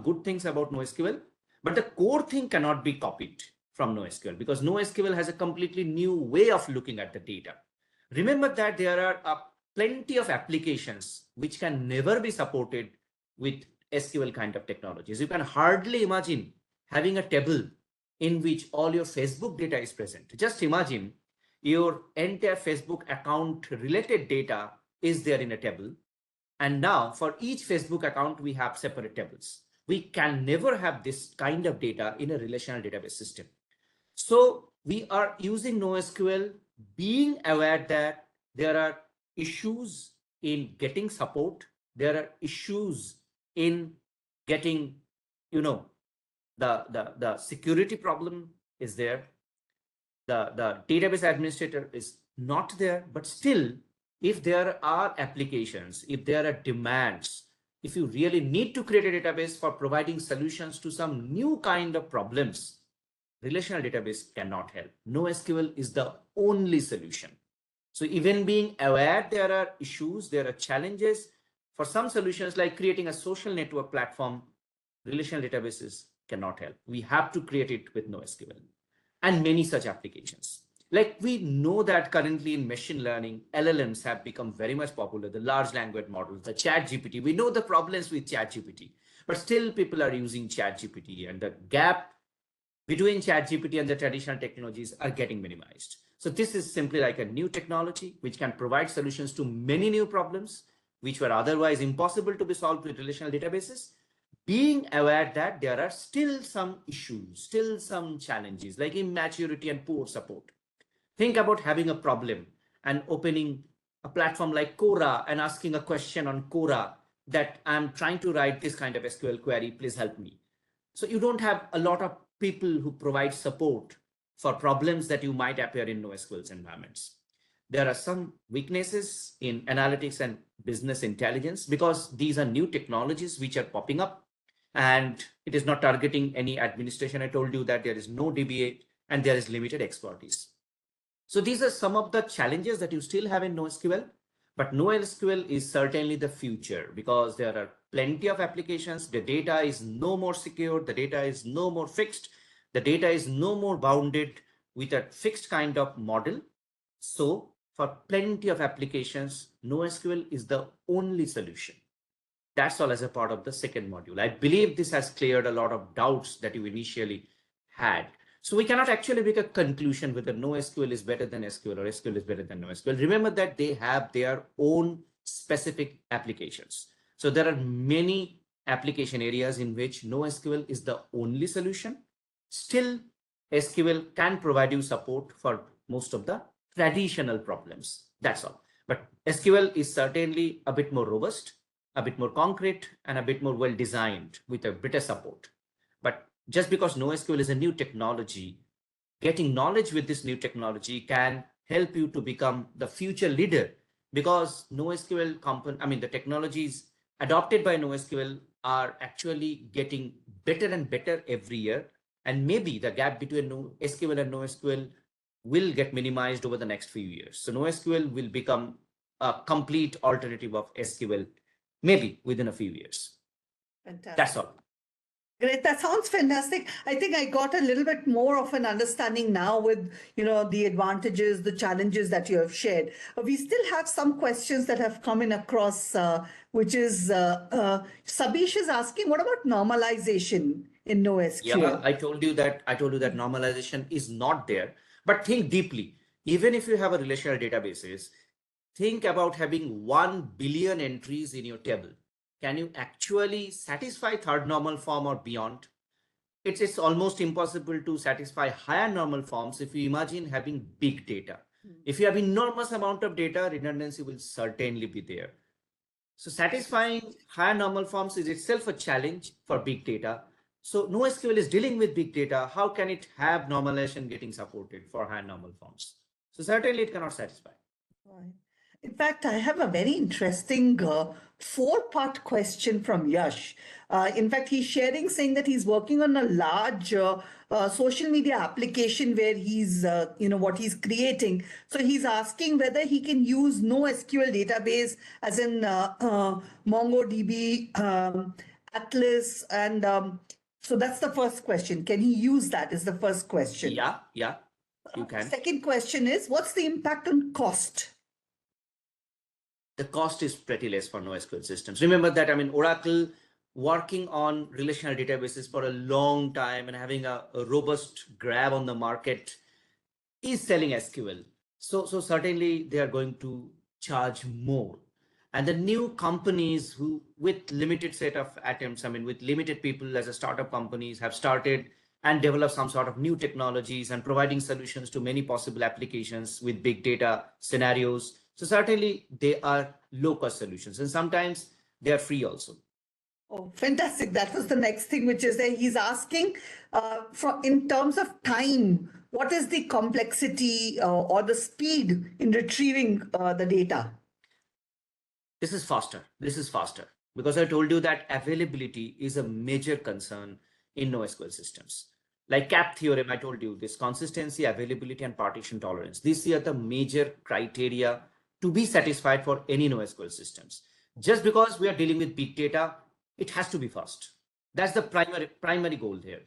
good things about NoSQL, but the core thing cannot be copied from NoSQL because NoSQL has a completely new way of looking at the data. Remember that there are plenty of applications which can never be supported with SQL kind of technologies. You can hardly imagine having a table in which all your Facebook data is present. Just imagine your entire Facebook account related data is there in a table. And now for each Facebook account, we have separate tables. We can never have this kind of data in a relational database system. So we are using NoSQL, being aware that there are issues in getting support. There are issues in getting, the security problem is there. The database administrator is not there, but still, if there are applications, if there are demands, if you really need to create a database for providing solutions to some new kind of problems, relational database cannot help. NoSQL is the only solution. So even being aware there are issues, there are challenges, for some solutions like creating a social network platform, relational databases cannot help. We have to create it with NoSQL and many such applications. Like we know that currently in machine learning, LLMs have become very much popular, the large language models, the ChatGPT. We know the problems with ChatGPT, but still people are using ChatGPT, and the gap between ChatGPT and the traditional technologies are getting minimized. So this is simply like a new technology which can provide solutions to many new problems which were otherwise impossible to be solved with relational databases, being aware that there are still some issues, still some challenges like immaturity and poor support. Think about having a problem and opening a platform like Quora and asking a question on Quora that I'm trying to write this kind of SQL query, please help me. So you don't have a lot of people who provide support for problems that you might appear in NoSQL's environments. There are some weaknesses in analytics and business intelligence because these are new technologies which are popping up, and it is not targeting any administration. I told you that there is no DBA and there is limited expertise. So these are some of the challenges that you still have in NoSQL, but NoSQL is certainly the future because there are plenty of applications. The data is no more secure. The data is no more fixed. The data is no more bounded with a fixed kind of model. So for plenty of applications, NoSQL is the only solution. That's all as a part of the second module. I believe this has cleared a lot of doubts that you initially had. So we cannot actually make a conclusion whether NoSQL is better than SQL or SQL is better than NoSQL. Remember that they have their own specific applications. So there are many application areas in which NoSQL is the only solution. Still, SQL can provide you support for most of the traditional problems. That's all. But SQL is certainly a bit more robust, a bit more concrete, and a bit more well designed with a better support. But just because NoSQL is a new technology, getting knowledge with this new technology can help you to become the future leader, because NoSQL the technologies adopted by NoSQL are actually getting better and better every year. And maybe the gap between SQL and NoSQL will get minimized over the next few years. So NoSQL will become a complete alternative of SQL, maybe within a few years. Fantastic. That's all. Great. That sounds fantastic. I think I got a little bit more of an understanding now with, the advantages, the challenges that you have shared. We still have some questions that have come in across, which is Sabish is asking, what about normalization in NoSQL? Yeah, I told you that normalization is not there, but think deeply. Even if you have a relational databases, think about having 1 billion entries in your table. Can you actually satisfy third normal form or beyond? It's almost impossible to satisfy higher normal forms if you imagine having big data. If you have enormous amount of data, redundancy will certainly be there. So satisfying higher normal forms is itself a challenge for big data. So NoSQL is dealing with big data. How can it have normalization getting supported for higher normal forms? So certainly it cannot satisfy. Right. In fact, I have a very interesting 4-part question from Yash. In fact, he's sharing saying that he's working on a large social media application where he's, what he's creating. So he's asking whether he can use NoSQL database as in MongoDB, Atlas, and so that's the first question. Can he use that is the first question. Yeah, you can. Second question is, what's the impact on cost? The cost is pretty less for NoSQL systems. Remember that, Oracle working on relational databases for a long time and having a robust grab on the market is selling SQL. So certainly they are going to charge more. And the new companies who with limited set of attempts, I mean, with limited people as a startup companies have started and developed some sort of new technologies and providing solutions to many possible applications with big data scenarios. So certainly they are low cost solutions and sometimes they are free also. Oh, fantastic. That was the next thing, which is that he's asking in terms of time, what is the complexity or the speed in retrieving the data? This is faster. This is faster because I told you that availability is a major concern in NoSQL systems. Like CAP theorem, I told you this consistency, availability, and partition tolerance. These are the major criteria to be satisfied for any NoSQL systems. Just because we are dealing with big data, it has to be fast. That's the primary goal here.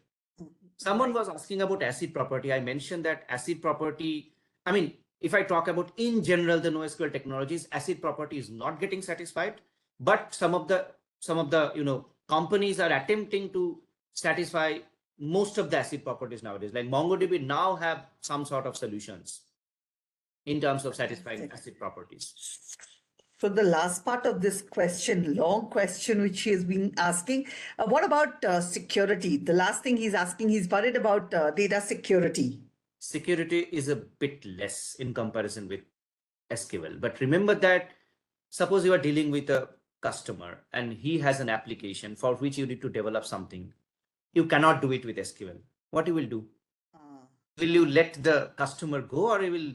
Someone was asking about acid property. I mentioned that acid property, I mean, if I talk about in general, the NoSQL technologies, acid property is not getting satisfied, but some of the companies are attempting to satisfy most of the acid properties nowadays. Like MongoDB now have some sort of solutions in terms of satisfying acid properties. So the last part of this question, long question, which he has been asking, what about security? The last thing he's asking, he's worried about data security. Security is a bit less in comparison with SQL. But remember that suppose you are dealing with a customer and he has an application for which you need to develop something. You cannot do it with SQL. What you will do? Will you let the customer go or you will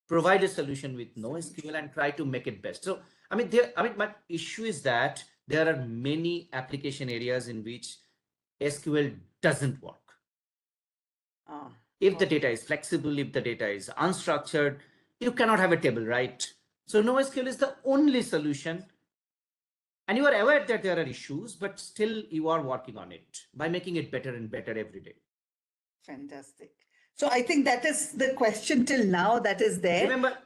provide a solution with NoSQL and try to make it best? So, my issue is that there are many application areas in which SQL doesn't work. If the data is flexible, if the data is unstructured, you cannot have a table, right? So NoSQL is the only solution. And you are aware that there are issues, but still you are working on it by making it better and better every day. Fantastic. So I think that is the question till now that is there. Remember,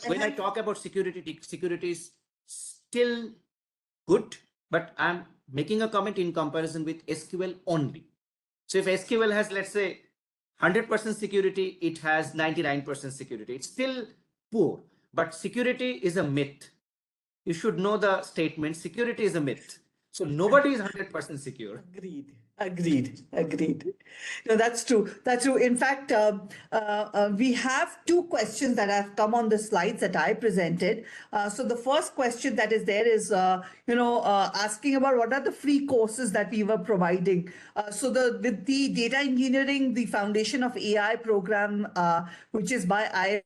when I talk about security, security is still good, but I'm making a comment in comparison with SQL only. So if SQL has, let's say, 100% security, it has 99% security. It's still poor, but security is a myth. You should know the statement, security is a myth. So nobody is 100% secure. Agreed. No, that's true. In fact, we have two questions that have come on the slides that I presented. So the first question that is there is, asking about what are the free courses that we were providing. With the data engineering, the foundation of AI program, which is by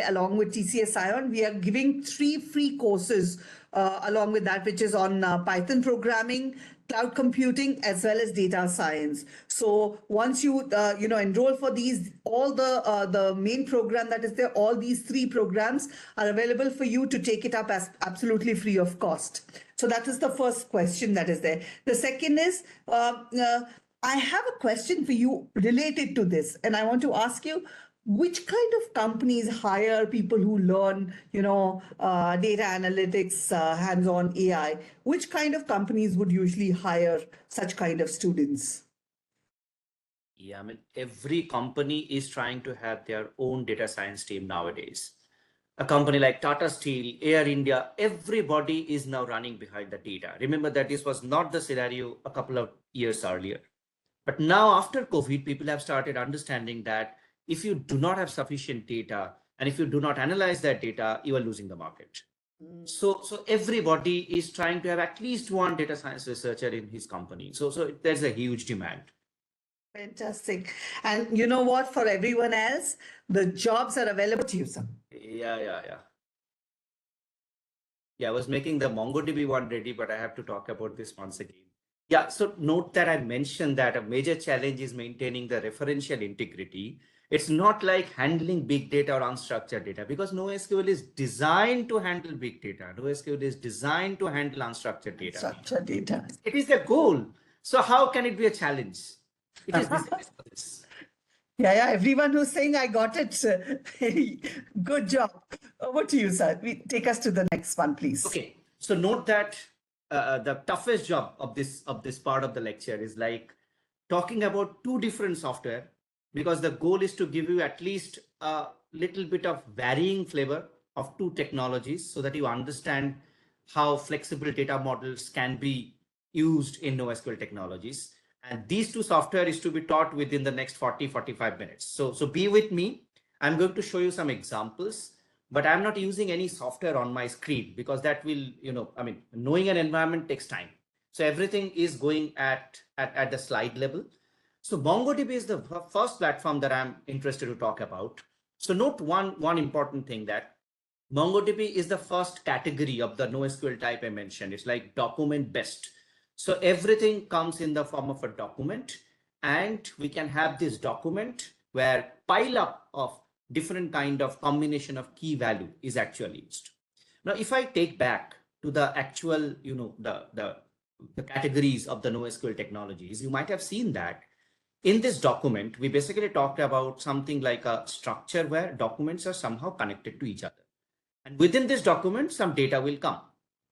along with TCS iON, we are giving 3 free courses along with that, which is on Python programming, cloud computing, as well as data science. So once you enroll for these, all the main program that is there, all these 3 programs are available for you to take it up as absolutely free of cost. So that is the first question that is there. The second is, I have a question for you related to this, and I want to ask you, which kind of companies hire people who learn, data analytics, hands-on AI? Which kind of companies would usually hire such kind of students? Yeah, every company is trying to have their own data science team nowadays. A company like Tata Steel, Air India, everybody is now running behind the data. Remember that this was not the scenario a couple of years earlier. But now after COVID, people have started understanding that if you do not have sufficient data and if you do not analyze that data, you are losing the market. So everybody is trying to have at least one data science researcher in his company. So there's a huge demand. Fantastic. And you know what? For everyone else, the jobs are available to you, sir. Yeah. I was making the MongoDB one ready, but I have to talk about this once again. Yeah, so note that I mentioned that a major challenge is maintaining the referential integrity. It's not like handling big data or unstructured data because NoSQL is designed to handle big data. NoSQL is designed to handle unstructured data. Structured data. It is the goal. So how can it be a challenge? It is this. Yeah. Everyone who's saying I got it. Good job. Over to you, sir. Take us to the next one, please. Okay. So note that the toughest job of this part of the lecture is like talking about two different software, because the goal is to give you at least a little bit of varying flavor of two technologies so that you understand how flexible data models can be used in NoSQL technologies. And these two software is to be taught within the next 40-45 minutes. So be with me. I'm going to show you some examples, but I'm not using any software on my screen because that will, I mean, knowing an environment takes time. So everything is going at the slide level. So MongoDB is the first platform that I'm interested to talk about. So note one important thing, that MongoDB is the first category of the NoSQL type I mentioned. It's like document based. So everything comes in the form of a document, and we can have this document where pile up of different kind of combination of key value is actually used. Now, if I take back to the actual, the categories of the NoSQL technologies, you might have seen that in this document, we basically talked about something like a structure where documents are somehow connected to each other. And within this document, some data will come.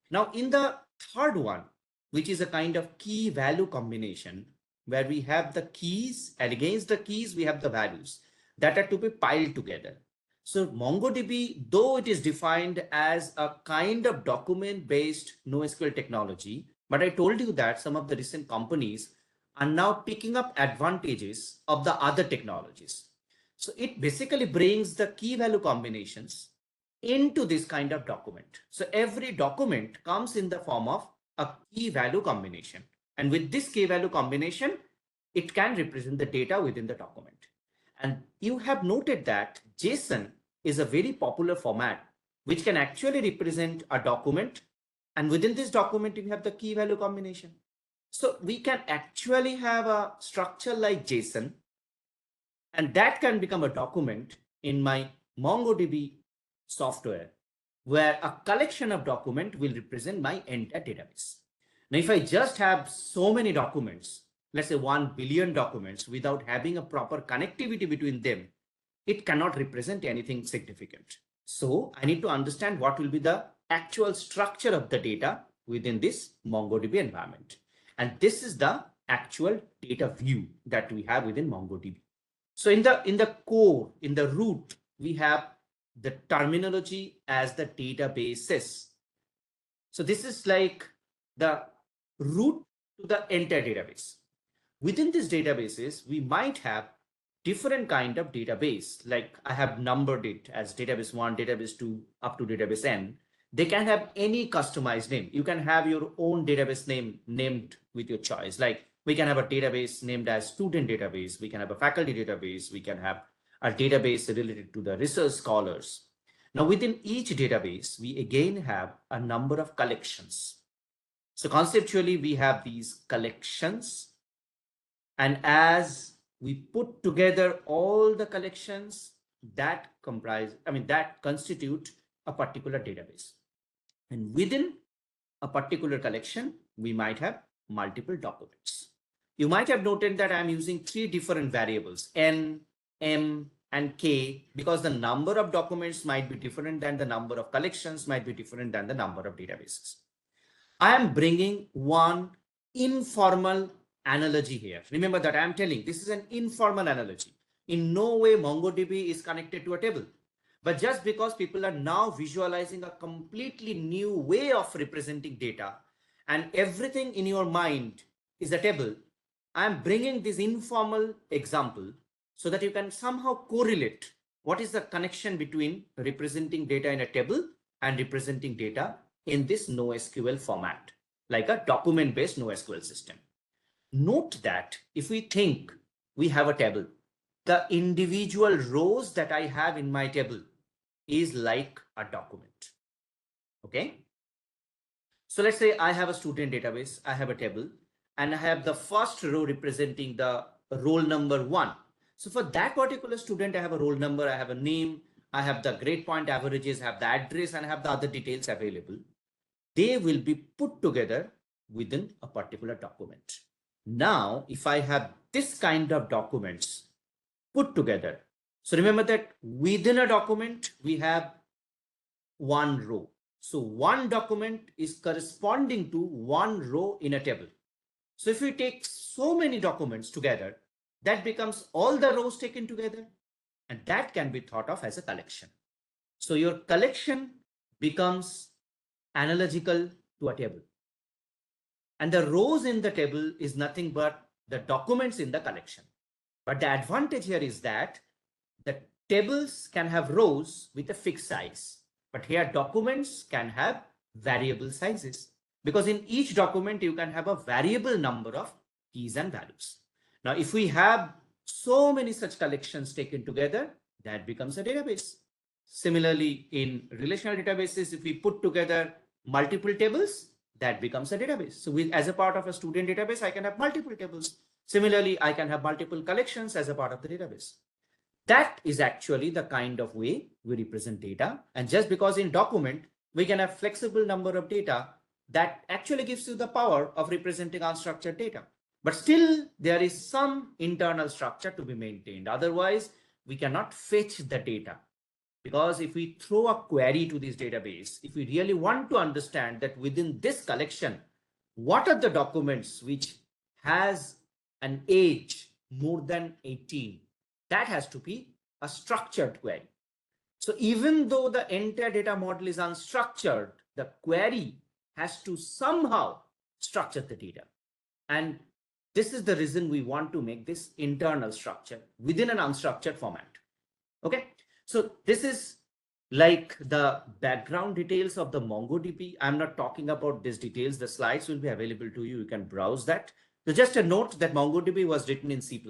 Now, in the third one, which is a kind of key value combination, where we have the keys, and against the keys, we have the values that are to be piled together. So MongoDB, though it is defined as a kind of document-based NoSQL technology, but I told you that some of the recent companies are now picking up advantages of the other technologies. So it basically brings the key value combinations into this kind of document. So every document comes in the form of a key value combination. And with this key value combination, it can represent the data within the document. And you have noted that JSON is a very popular format, which can actually represent a document. And within this document, you have the key value combination. So we can actually have a structure like JSON, and that can become a document in my MongoDB software, where a collection of document will represent my entire database. Now, if I just have so many documents, let's say 1 billion documents, without having a proper connectivity between them, it cannot represent anything significant. So I need to understand what will be the actual structure of the data within this MongoDB environment. And this is the actual data view that we have within MongoDB. So in the core, in the root, we have the terminology as the databases. So this is like the root to the entire database. Within these databases, we might have different kind of database. Like I have numbered it as database 1, database 2, up to database n. They can have any customized name. You can have your own database name named with your choice. Like we can have a database named as student database. We can have a faculty database. We can have a database related to the research scholars. Now within each database, we again have a number of collections. So conceptually, we have these collections. And as we put together all the collections that constitute a particular database. And within a particular collection, we might have multiple documents. You might have noted that I'm using 3 different variables, n, m, and k, because the number of documents might be different than the number of collections might be different than the number of databases. I am bringing one informal analogy here. Remember that I'm telling this is an informal analogy. In no way MongoDB is connected to a table. But just because people are now visualizing a completely new way of representing data and everything in your mind is a table, I'm bringing this informal example so that you can somehow correlate what is the connection between representing data in a table and representing data in this NoSQL format, like a document-based NoSQL system. Note that if we think we have a table, the individual rows that I have in my table is like a document. Okay. So let's say I have a student database, I have a table, and I have the first row representing the roll number 1. So for that particular student, I have a roll number, I have a name, I have the grade point averages, I have the address, and I have the other details available. They will be put together within a particular document. Now, if I have this kind of documents put together, so remember that within a document, we have one row. So one document is corresponding to one row in a table. So if we take so many documents together, that becomes all the rows taken together, and that can be thought of as a collection. So your collection becomes analogical to a table. And the rows in the table is nothing but the documents in the collection. But the advantage here is that the tables can have rows with a fixed size, but here documents can have variable sizes, because in each document you can have a variable number of keys and values. Now, if we have so many such collections taken together, that becomes a database. Similarly, in relational databases, if we put together multiple tables, that becomes a database. So as a part of a student database, I can have multiple tables. Similarly, I can have multiple collections as a part of the database. That is actually the kind of way we represent data. And just because in document, we can have flexible number of data, that actually gives you the power of representing unstructured data. But still, there is some internal structure to be maintained. Otherwise, we cannot fetch the data. Because if we throw a query to this database, if we really want to understand that within this collection, what are the documents which has an age more than 18, that has to be a structured query. So even though the entire data model is unstructured, the query has to somehow structure the data. And this is the reason we want to make this internal structure within an unstructured format. Okay, so this is like the background details of the MongoDB. I'm not talking about these details. The slides will be available to you. You can browse that. So just a note that MongoDB was written in C++.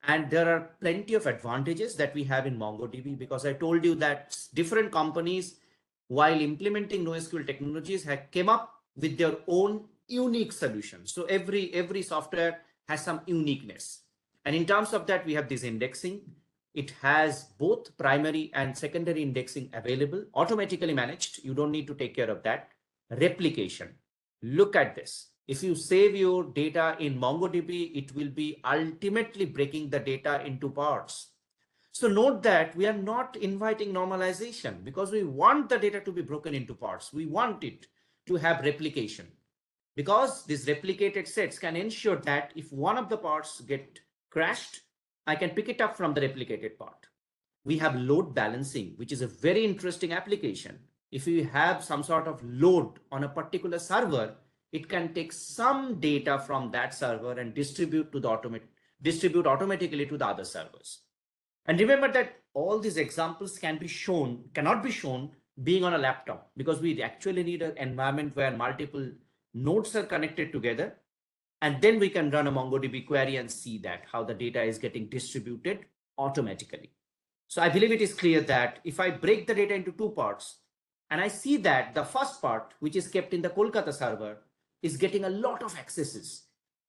And there are plenty of advantages that we have in MongoDB, because I told you that different companies, while implementing NoSQL technologies, have came up with their own unique solutions. So every software has some uniqueness. And in terms of that, we have this indexing. It has both primary and secondary indexing available, automatically managed. You don't need to take care of that. Replication. Look at this. If you save your data in MongoDB, it will be ultimately breaking the data into parts. So note that we are not inviting normalization, because we want the data to be broken into parts. We want it to have replication, because these replicated sets can ensure that if one of the parts get crashed, I can pick it up from the replicated part. We have load balancing, which is a very interesting application. If you have some sort of load on a particular server, it can take some data from that server and distribute automatically to the other servers. And remember that all these examples cannot be shown being on a laptop, because we actually need an environment where multiple nodes are connected together. And then we can run a MongoDB query and see that how the data is getting distributed automatically. So I believe it is clear that if I break the data into two parts, and I see that the first part, which is kept in the Kolkata server, is getting a lot of accesses.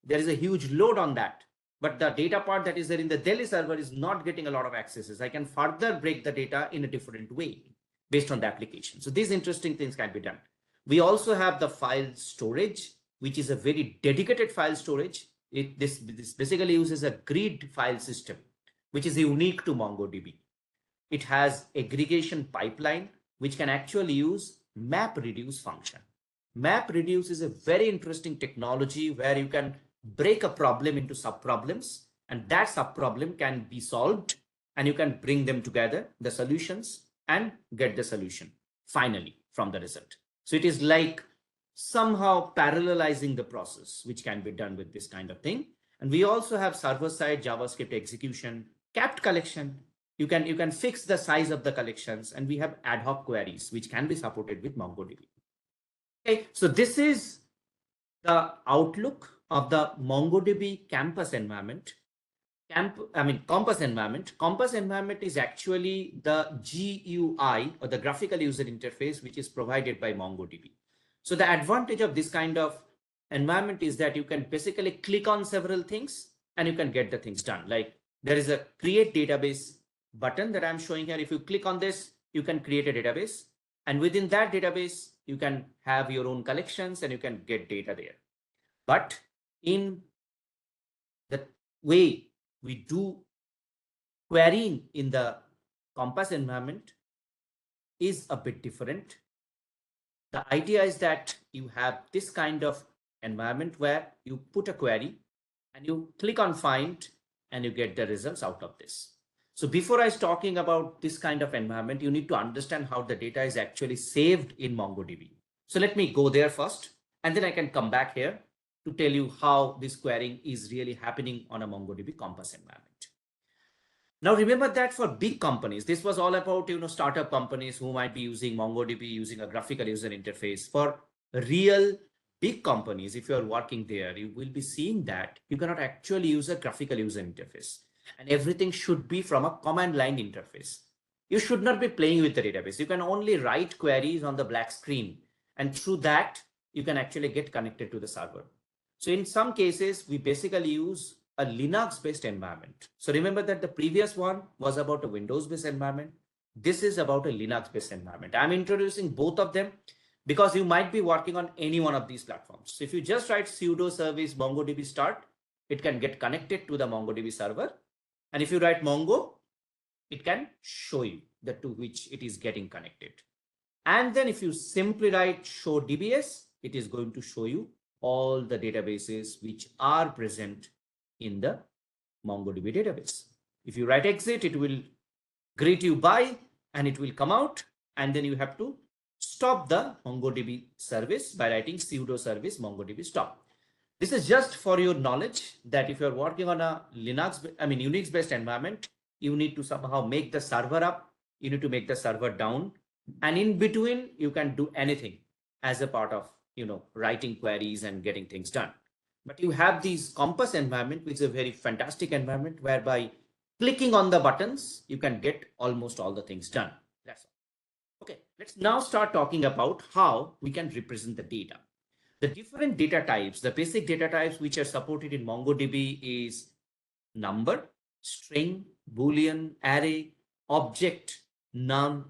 There is a huge load on that. But the data part that is there in the Delhi server is not getting a lot of accesses. I can further break the data in a different way based on the application. So these interesting things can be done. We also have the file storage, which is a very dedicated file storage. This basically uses a grid file system, which is unique to MongoDB. It has aggregation pipeline, which can actually use MapReduce function. MapReduce is a very interesting technology where you can break a problem into subproblems, and that subproblem can be solved, and you can bring them together, the solutions, and get the solution finally from the result. So it is like somehow parallelizing the process, which can be done with this kind of thing. And we also have server-side JavaScript execution, capped collection. You can fix the size of the collections, and we have ad hoc queries, which can be supported with MongoDB. Okay, so this is the outlook of the MongoDB campus environment. Compass environment. Compass environment is actually the GUI, or the graphical user interface, which is provided by MongoDB. So the advantage of this kind of environment is that you can basically click on several things and you can get the things done. Like there is a create database button that I'm showing here. If you click on this, you can create a database. And within that database, you can have your own collections and you can get data there. But in the way we do querying in the Compass environment is a bit different. The idea is that you have this kind of environment where you put a query and you click on find and you get the results out of this. So before I was talking about this kind of environment, you need to understand how the data is actually saved in MongoDB. So let me go there first, and then I can come back here to tell you how this querying is really happening on a MongoDB Compass environment. Now remember that for big companies, this was all about, startup companies who might be using MongoDB using a graphical user interface. For real big companies, if you're working there, you will be seeing that you cannot actually use a graphical user interface, and everything should be from a command line interface. You should not be playing with the database. You can only write queries on the black screen, and through that, you can actually get connected to the server. So in some cases, we basically use a Linux-based environment. So remember that the previous one was about a Windows-based environment. This is about a Linux-based environment. I'm introducing both of them because you might be working on any one of these platforms. So if you just write sudo service MongoDB start, it can get connected to the MongoDB server. And if you write Mongo, it can show you to which it is getting connected. And then if you simply write show DBS, it is going to show you all the databases which are present in the MongoDB database. If you write exit, it will greet you bye and it will come out, and then you have to stop the MongoDB service by writing sudo service MongoDB stop. This is just for your knowledge that if you're working on a Unix based environment, you need to somehow make the server up, you need to make the server down, and in between you can do anything as a part of writing queries and getting things done. But you have these Compass environment, which is a very fantastic environment whereby clicking on the buttons, you can get almost all the things done. That's all. Okay, let's now start talking about how we can represent the data. The different data types, the basic data types which are supported in MongoDB is number, string, boolean, array, object, none,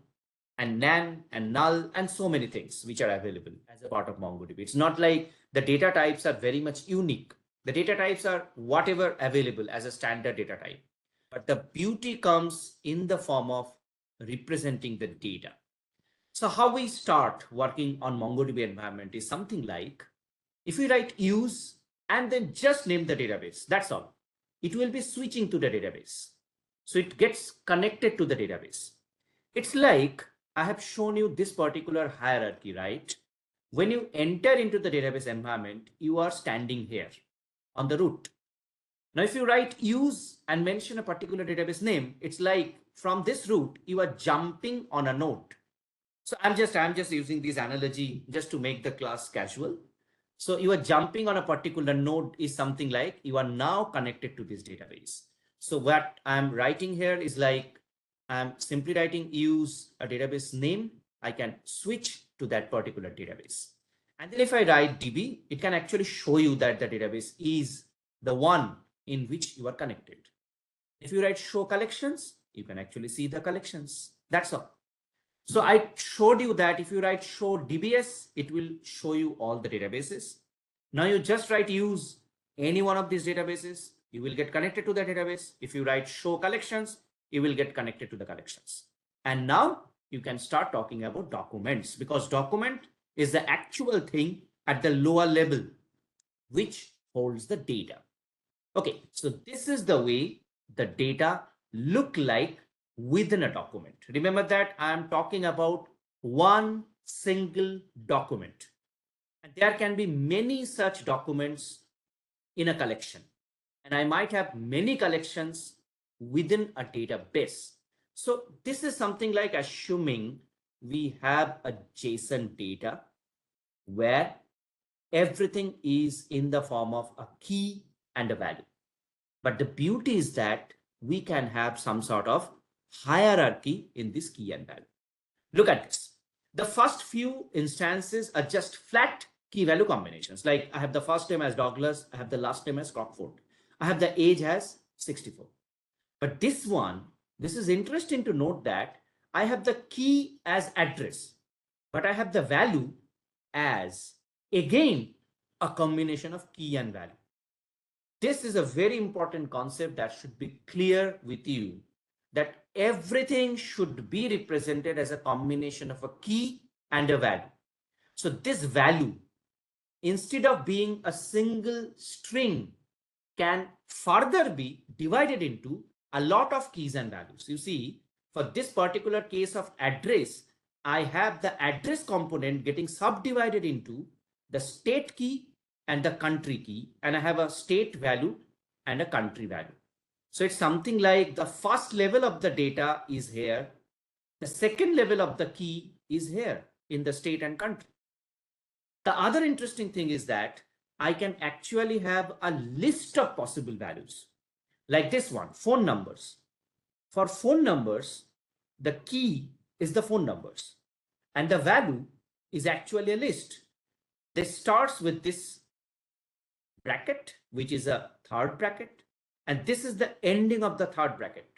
and nan, and null, and so many things which are available as a part of MongoDB. It's not like the data types are very much unique. The data types are whatever available as a standard data type. But the beauty comes in the form of representing the data. So how we start working on MongoDB environment is something like, if we write use and then just name the database, that's all. It will be switching to the database. So it gets connected to the database. It's like I have shown you this particular hierarchy, right? When you enter into the database environment, you are standing here on the root. Now, if you write use and mention a particular database name, it's like from this root, you are jumping on a node. So I'm just using this analogy just to make the class casual. So you are jumping on a particular node is something like you are now connected to this database. So what I'm writing here is like I'm simply writing use a database name. I can switch to that particular database. And then if I write DB, it can actually show you that the database is the one in which you are connected. If you write show collections, you can actually see the collections. That's all. So I showed you that if you write show DBS, it will show you all the databases. Now you just write use any one of these databases, you will get connected to the database. If you write show collections, you will get connected to the collections. And now you can start talking about documents, because document is the actual thing at the lower level, which holds the data. Okay, so this is the way the data look like within a document. Remember that I am talking about one single document. And there can be many such documents in a collection. And I might have many collections within a database. So this is something like assuming we have a JSON data where everything is in the form of a key and a value. But the beauty is that we can have some sort of hierarchy in this key and value. Look at this. The first few instances are just flat key value combinations. Like I have the first name as Douglas, I have the last name as Crockford, I have the age as 64. But this one, this is interesting to note that I have the key as address, but I have the value as, again, a combination of key and value. This is a very important concept that should be clear with you, that everything should be represented as a combination of a key and a value. So this value, instead of being a single string, can further be divided into a lot of keys and values. You see, for this particular case of address, I have the address component getting subdivided into the state key and the country key, and I have a state value and a country value. So it's something like the first level of the data is here. The second level of the key is here in the state and country. The other interesting thing is that I can actually have a list of possible values like this one, phone numbers. For phone numbers, the key is the phone numbers and the value is actually a list. This starts with this bracket, which is a third bracket, and this is the ending of the third bracket.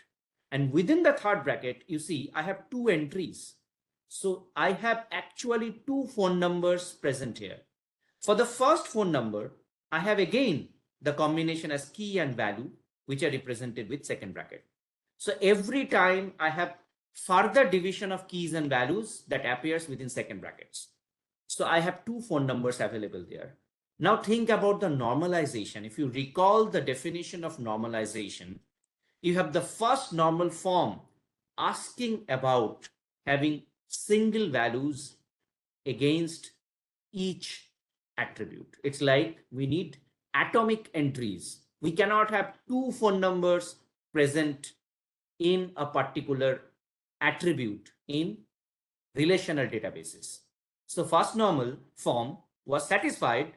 And within the third bracket, you see, I have two entries. So I have actually two phone numbers present here. For the first phone number, I have again the combination as key and value, which are represented with second bracket. So every time I have further division of keys and values that appears within second brackets. So I have two phone numbers available there. Now think about the normalization. If you recall the definition of normalization, you have the first normal form asking about having single values against each attribute. It's like we need atomic entries. We cannot have two phone numbers present in a particular attribute in relational databases. So first normal form was satisfied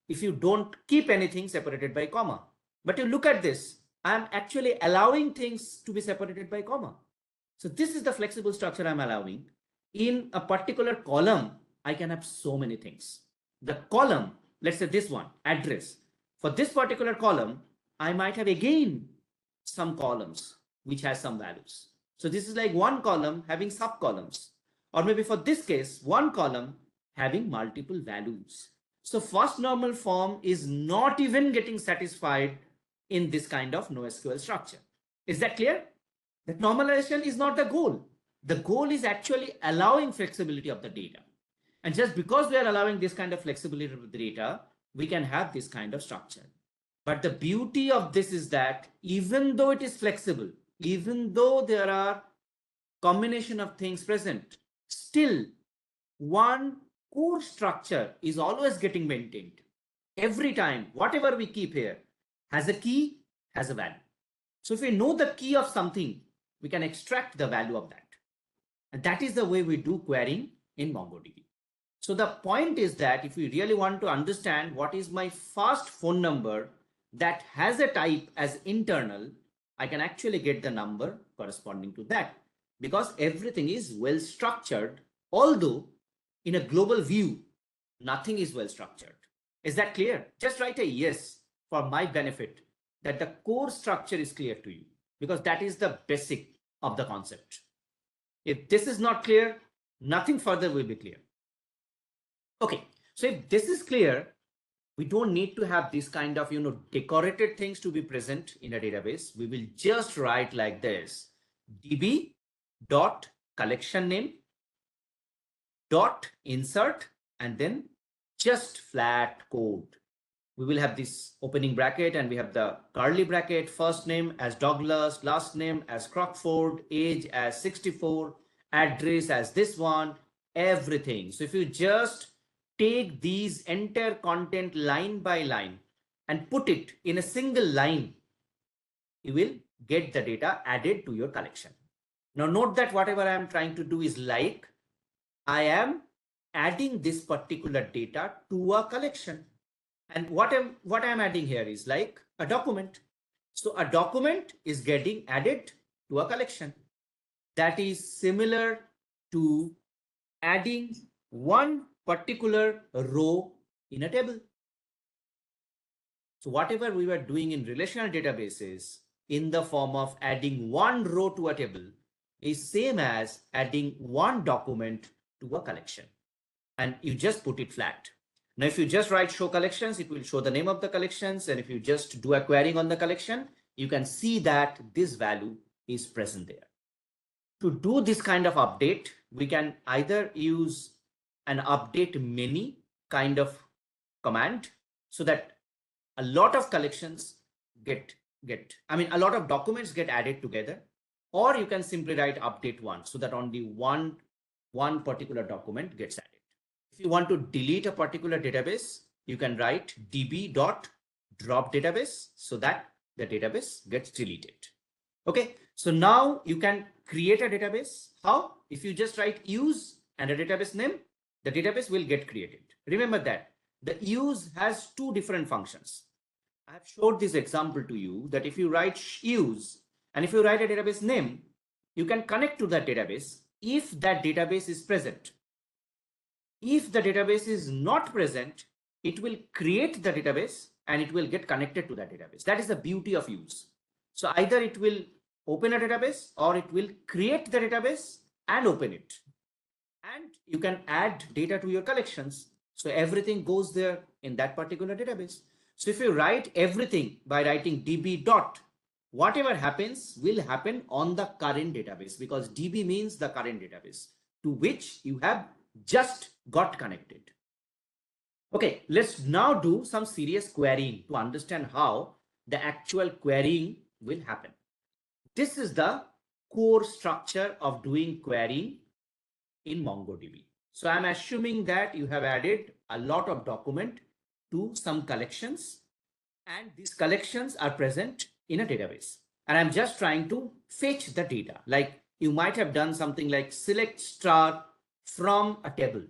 if you don't keep anything separated by comma. But you look at this, I'm actually allowing things to be separated by comma. So this is the flexible structure I'm allowing. In a particular column, I can have so many things. The column, let's say this one, address. For this particular column, I might have again some columns which has some values. So this is like one column having sub-columns. Or maybe for this case, one column having multiple values. So first normal form is not even getting satisfied in this kind of NoSQL structure. Is that clear? That normalization is not the goal. The goal is actually allowing flexibility of the data. And just because we are allowing this kind of flexibility of the data, we can have this kind of structure. But the beauty of this is that even though it is flexible, even though there are combination of things present, still one core structure is always getting maintained. Every time, whatever we keep here has a key, has a value. So if we know the key of something, we can extract the value of that. And that is the way we do querying in MongoDB. So the point is that if we really want to understand what is my first phone number that has a type as internal, I can actually get the number corresponding to that because everything is well structured, although in a global view, nothing is well structured. Is that clear? Just write a yes for my benefit that the core structure is clear to you because that is the basic of the concept. If this is not clear, nothing further will be clear. Okay, so if this is clear, we don't need to have this kind of, decorated things to be present in a database. We will just write like this, db dot collection name dot insert, and then just flat code. We will have this opening bracket and we have the curly bracket, first name as Douglas, last name as Crockford, age as 64, address as this one, everything. So if you just take these entire content line by line and put it in a single line, you will get the data added to your collection. Now note that whatever I am trying to do is like I am adding this particular data to a collection. And what I'm adding here is like a document. So a document is getting added to a collection. That is similar to adding one particular row in a table. So whatever we were doing in relational databases in the form of adding one row to a table is same as adding one document to a collection. And you just put it flat. Now, if you just write show collections, it will show the name of the collections. And if you just do a querying on the collection, you can see that this value is present there. To do this kind of update, we can either use an update many kind of command so that a lot of collections a lot of documents get added together, or you can simply write update one so that only one particular document gets added. If you want to delete a particular database, you can write db.drop database so that the database gets deleted. Okay, so now you can create a database. How? If you just write use and a database name, the database will get created. Remember that the use has two different functions. I have showed this example to you that if you write use and if you write a database name, you can connect to that database if that database is present. If the database is not present, it will create the database and it will get connected to that database. That is the beauty of use. So either it will open a database or it will create the database and open it. And you can add data to your collections. So everything goes there in that particular database. So if you write everything by writing db dot, whatever happens will happen on the current database, because db means the current database to which you have just got connected. Okay, let's now do some serious querying to understand how the actual querying will happen. This is the core structure of doing querying in MongoDB. So I'm assuming that you have added a lot of document to some collections, and these collections are present in a database. And I'm just trying to fetch the data. Like you might have done something like select star from a table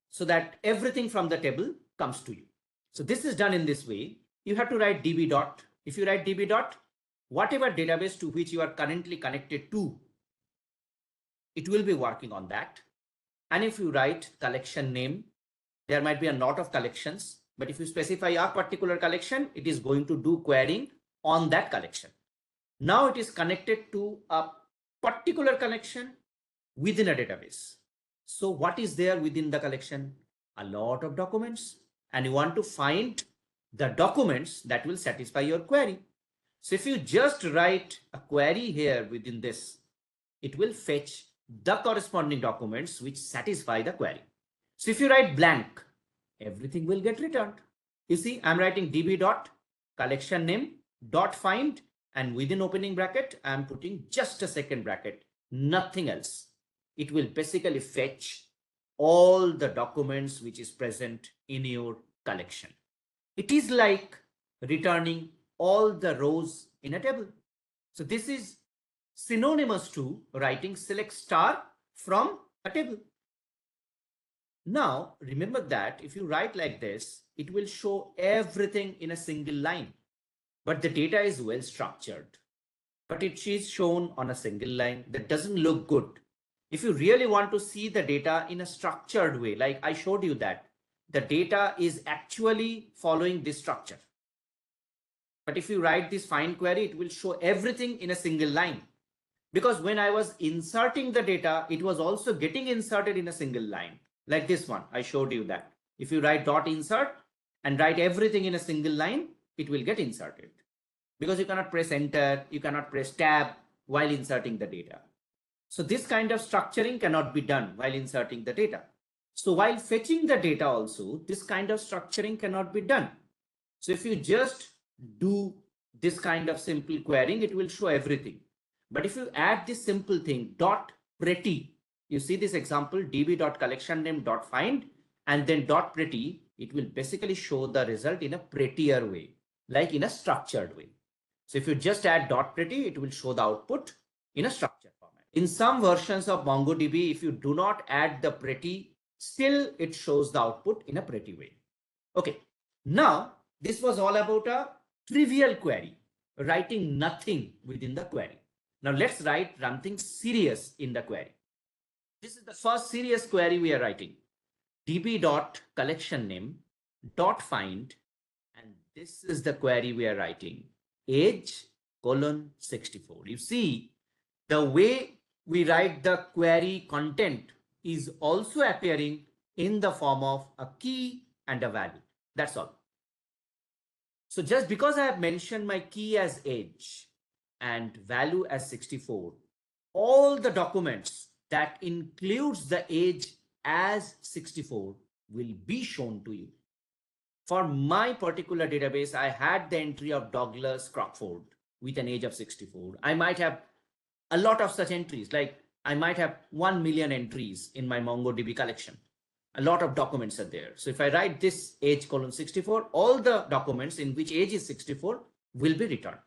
so that everything from the table comes to you. So this is done in this way. You have to write db dot. If you write db dot, whatever database to which you are currently connected to, it will be working on that. And if you write collection name, there might be a lot of collections, but if you specify a particular collection, it is going to do querying on that collection. Now it is connected to a particular collection within a database. So what is there within the collection? A lot of documents, and you want to find the documents that will satisfy your query. So if you just write a query here within this, it will fetch the corresponding documents which satisfy the query. So if you write blank, everything will get returned. You see, I'm writing db dot collection name dot find, and within opening bracket, I'm putting just a second bracket, nothing else. It will basically fetch all the documents which is present in your collection. It is like returning all the rows in a table. So this is synonymous to writing select star from a table. Now, remember that if you write like this, it will show everything in a single line, but the data is well structured, but it is shown on a single line. That doesn't look good. If you really want to see the data in a structured way, like I showed you that the data is actually following this structure. But if you write this find query, it will show everything in a single line. Because when I was inserting the data, it was also getting inserted in a single line. Like this one, I showed you that. If you write dot insert and write everything in a single line, it will get inserted. Because you cannot press enter, you cannot press tab while inserting the data. So this kind of structuring cannot be done while inserting the data. So while fetching the data also, this kind of structuring cannot be done. So if you just do this kind of simple querying, it will show everything. But if you add this simple thing, dot pretty, you see this example, db.collectionName.find, and then dot pretty, it will basically show the result in a prettier way, like in a structured way. So if you just add dot pretty, it will show the output in a structured format. In some versions of MongoDB, if you do not add the pretty, still it shows the output in a pretty way. Okay, now this was all about a trivial query, writing nothing within the query. Now let's write something serious in the query. This is the first serious query we are writing. db.collectionName.find, and this is the query we are writing. age:64. You see, the way we write the query content is also appearing in the form of a key and a value. That's all. So just because I have mentioned my key as age and value as 64, all the documents that includes the age as 64 will be shown to you. For my particular database, I had the entry of Douglas Crockford with an age of 64. I might have a lot of such entries, like I might have 1 million entries in my MongoDB collection. A lot of documents are there. So if I write this age colon 64, all the documents in which age is 64 will be returned.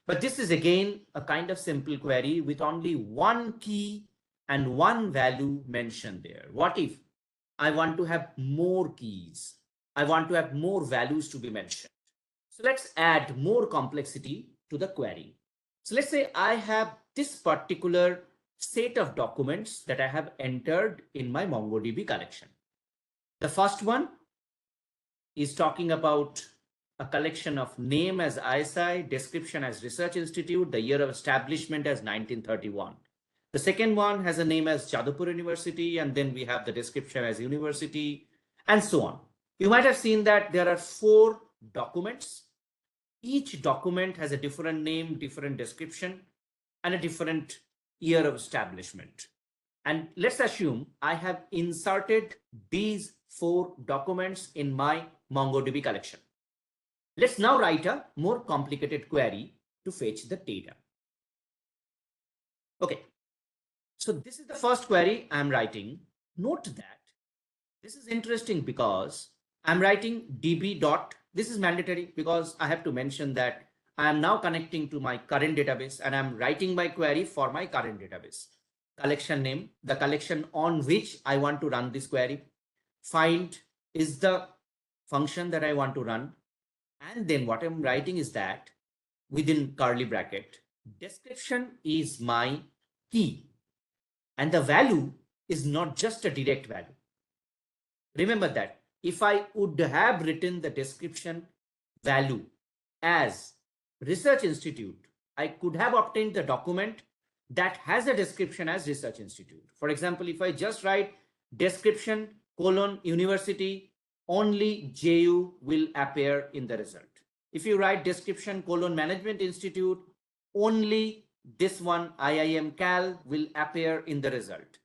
But this is again a kind of simple query with only one key and one value mentioned there. What if I want to have more keys? I want to have more values to be mentioned. So let's add more complexity to the query. So let's say I have this particular set of documents that I have entered in my MongoDB collection. The first one is talking about a collection of name as ISI, description as Research Institute, the year of establishment as 1931. The second one has a name as Jadavpur University, and then we have the description as university, and so on. You might have seen that there are 4 documents. Each document has a different name, different description, and a different year of establishment. And let's assume I have inserted these 4 documents in my MongoDB collection. Let's now write a more complicated query to fetch the data. Okay, so this is the first query I'm writing. Note that this is interesting because I'm writing db dot. This is mandatory because I have to mention that I am now connecting to my current database and I'm writing my query for my current database. Collection name, the collection on which I want to run this query. Find is the function that I want to run. And then what I'm writing is that within curly bracket, description is my key. And the value is not just a direct value. Remember that if I would have written the description value as Research Institute, I could have obtained the document that has a description as Research Institute. For example, if I just write description colon university, only JU will appear in the result. If you write description colon management institute, only this one IIM Cal will appear in the result.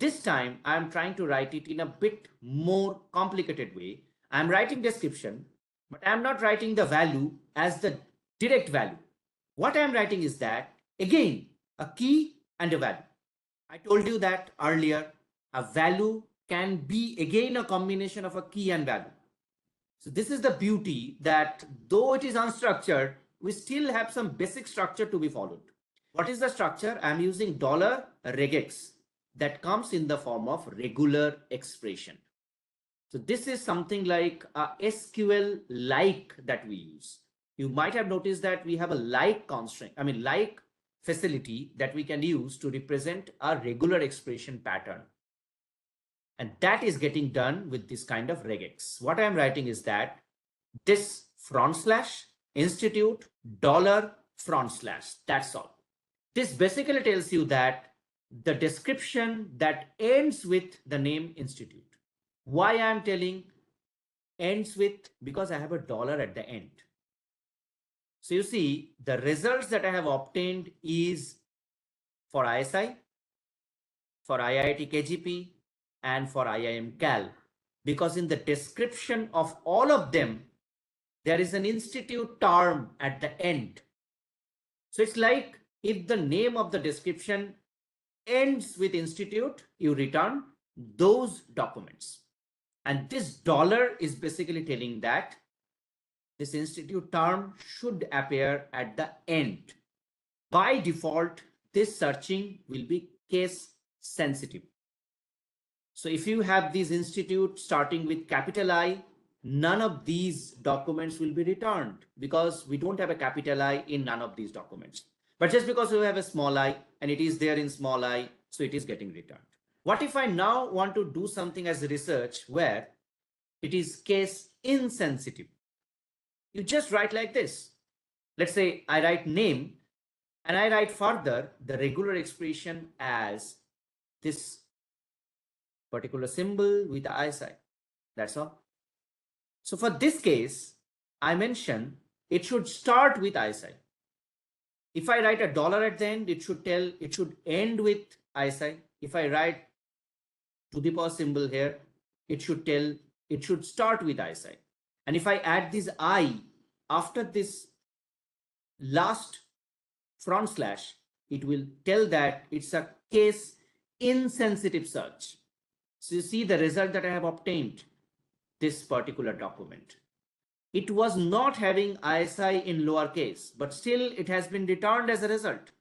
This time I'm trying to write it in a bit more complicated way. I'm writing description, but I'm not writing the value as the direct value. What I'm writing is that, again, a key and a value. I told you that earlier, a value can be again a combination of a key and value. So this is the beauty that though it is unstructured, we still have some basic structure to be followed. What is the structure? I'm using $regex that comes in the form of regular expression. So this is something like a SQL like that we use. You might have noticed that we have a like constraint, like facility that we can use to represent a regular expression pattern. And that is getting done with this kind of regex. What I'm writing is that this /institute $/, that's all. This basically tells you that the description that ends with the name institute. Why I'm telling ends with? Because I have a dollar at the end. So you see the results that I have obtained is for ISI, for IIT KGP, and for IIM Cal, because in the description of all of them, there is an institute term at the end. So it's like if the name of the description ends with institute, you return those documents. And this dollar is basically telling that this institute term should appear at the end. By default, this searching will be case sensitive. So if you have these institute starting with capital I, none of these documents will be returned because we don't have a capital I in none of these documents. But just because we have a small I and it is there in small I, so it is getting returned. What if I now want to do something as research where it is case insensitive? You just write like this. Let's say I write name and I write further the regular expression as this particular symbol with the ISI. That's all. So for this case, I mention it should start with ISI. If I write a dollar at the end, it should end with ISI. If I write to the power symbol here, it should start with ISI. And if I add this I after this last front slash, it will tell that it's a case insensitive search. So you see the result that I have obtained, this particular document. It was not having ISI in lowercase, but still it has been returned as a result.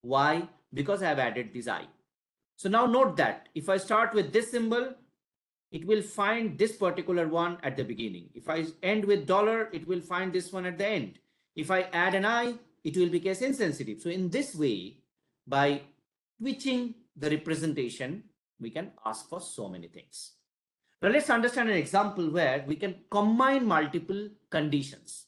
Why? Because I have added this I. So now note that if I start with this symbol, it will find this particular one at the beginning. If I end with $, it will find this one at the end. If I add an I, it will be case insensitive. So in this way, by switching the representation, we can ask for so many things. Now let's understand an example where we can combine multiple conditions.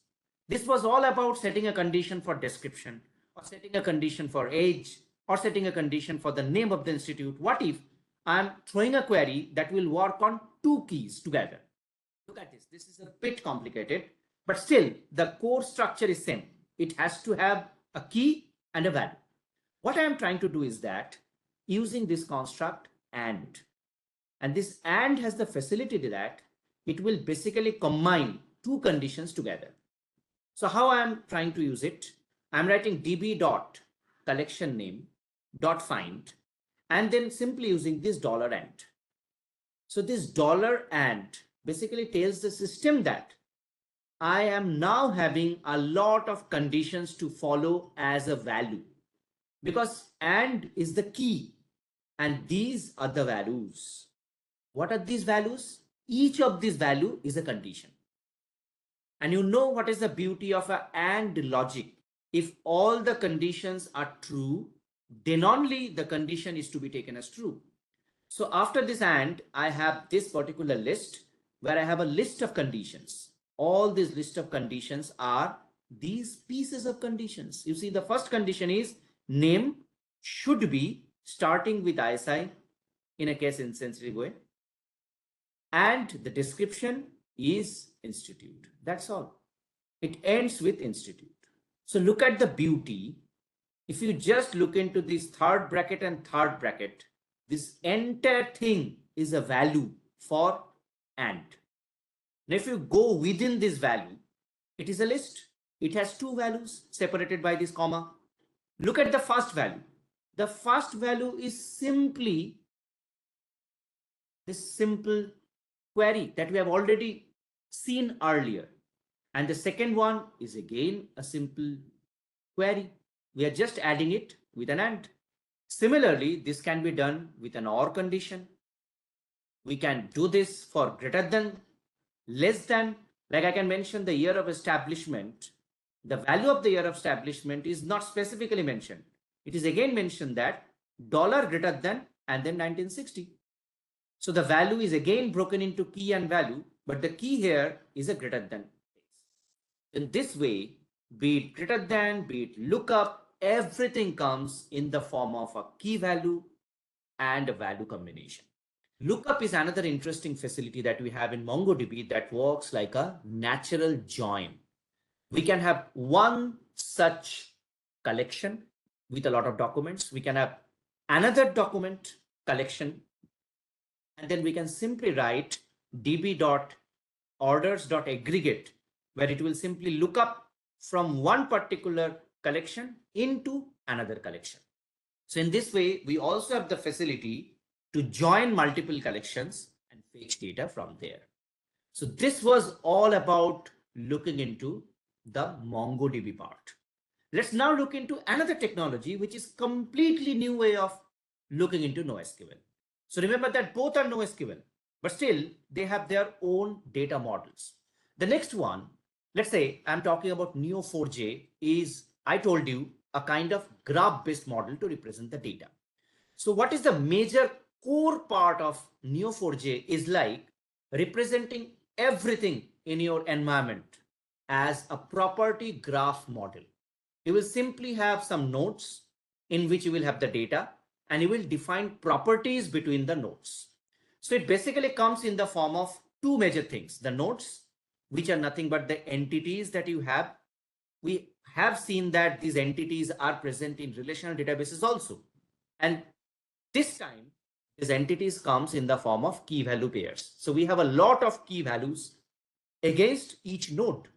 This was all about setting a condition for description, or setting a condition for age, or setting a condition for the name of the institute. What if I'm throwing a query that will work on two keys together? Look at this. This is a bit complicated, but still the core structure is same. It has to have a key and a value. What I am trying to do is that using this construct and this and has the facility that it will basically combine two conditions together. So how I am trying to use it? I'm writing db dot collection name dot find and then simply using this $and. So this $and basically tells the system that I am now having a lot of conditions to follow as a value, because and is the key and these are the values. What are these values? Each of these value is a condition. And you know what is the beauty of a and logic? If all the conditions are true, then only the condition is to be taken as true. So after this and, I have this particular list where I have a list of conditions. All this list of conditions are these pieces of conditions. You see, the first condition is name should be starting with ISI in a case insensitive way. And the description is institute. That's all. It ends with institute. So look at the beauty. If you just look into this third bracket and third bracket, this entire thing is a value for and. Now if you go within this value, it is a list. It has two values separated by this comma. Look at the first value. The first value is simply this simple query that we have already seen earlier. And the second one is again a simple query. We are just adding it with an and. Similarly, this can be done with an or condition. We can do this for greater than, less than, like I can mention the year of establishment. The value of the year of establishment is not specifically mentioned. It is again mentioned that dollar greater than and then 1960. So the value is again broken into key and value, but the key here is a greater than. In this way, be it greater than, be it lookup, everything comes in the form of a key value and a value combination. Lookup is another interesting facility that we have in MongoDB that works like a natural join. We can have one such collection with a lot of documents. We can have another document collection, and then we can simply write db.orders.aggregate, where it will simply look up from one particular collection into another collection. So in this way, we also have the facility to join multiple collections and fetch data from there. So this was all about looking into the MongoDB part. Let's now look into another technology, which is completely new way of looking into NoSQL. So remember that both are NoSQL, but still they have their own data models. The next one, let's say I'm talking about Neo4j, is, I told you, a kind of graph-based model to represent the data. So what is the major core part of Neo4j is like representing everything in your environment as a property graph model. You will simply have some nodes in which you will have the data, and you will define properties between the nodes. So it basically comes in the form of two major things: the nodes, which are nothing but the entities that you have. We have seen that these entities are present in relational databases also. And this time These entities comes in the form of key value pairs. So we have a lot of key values against each node.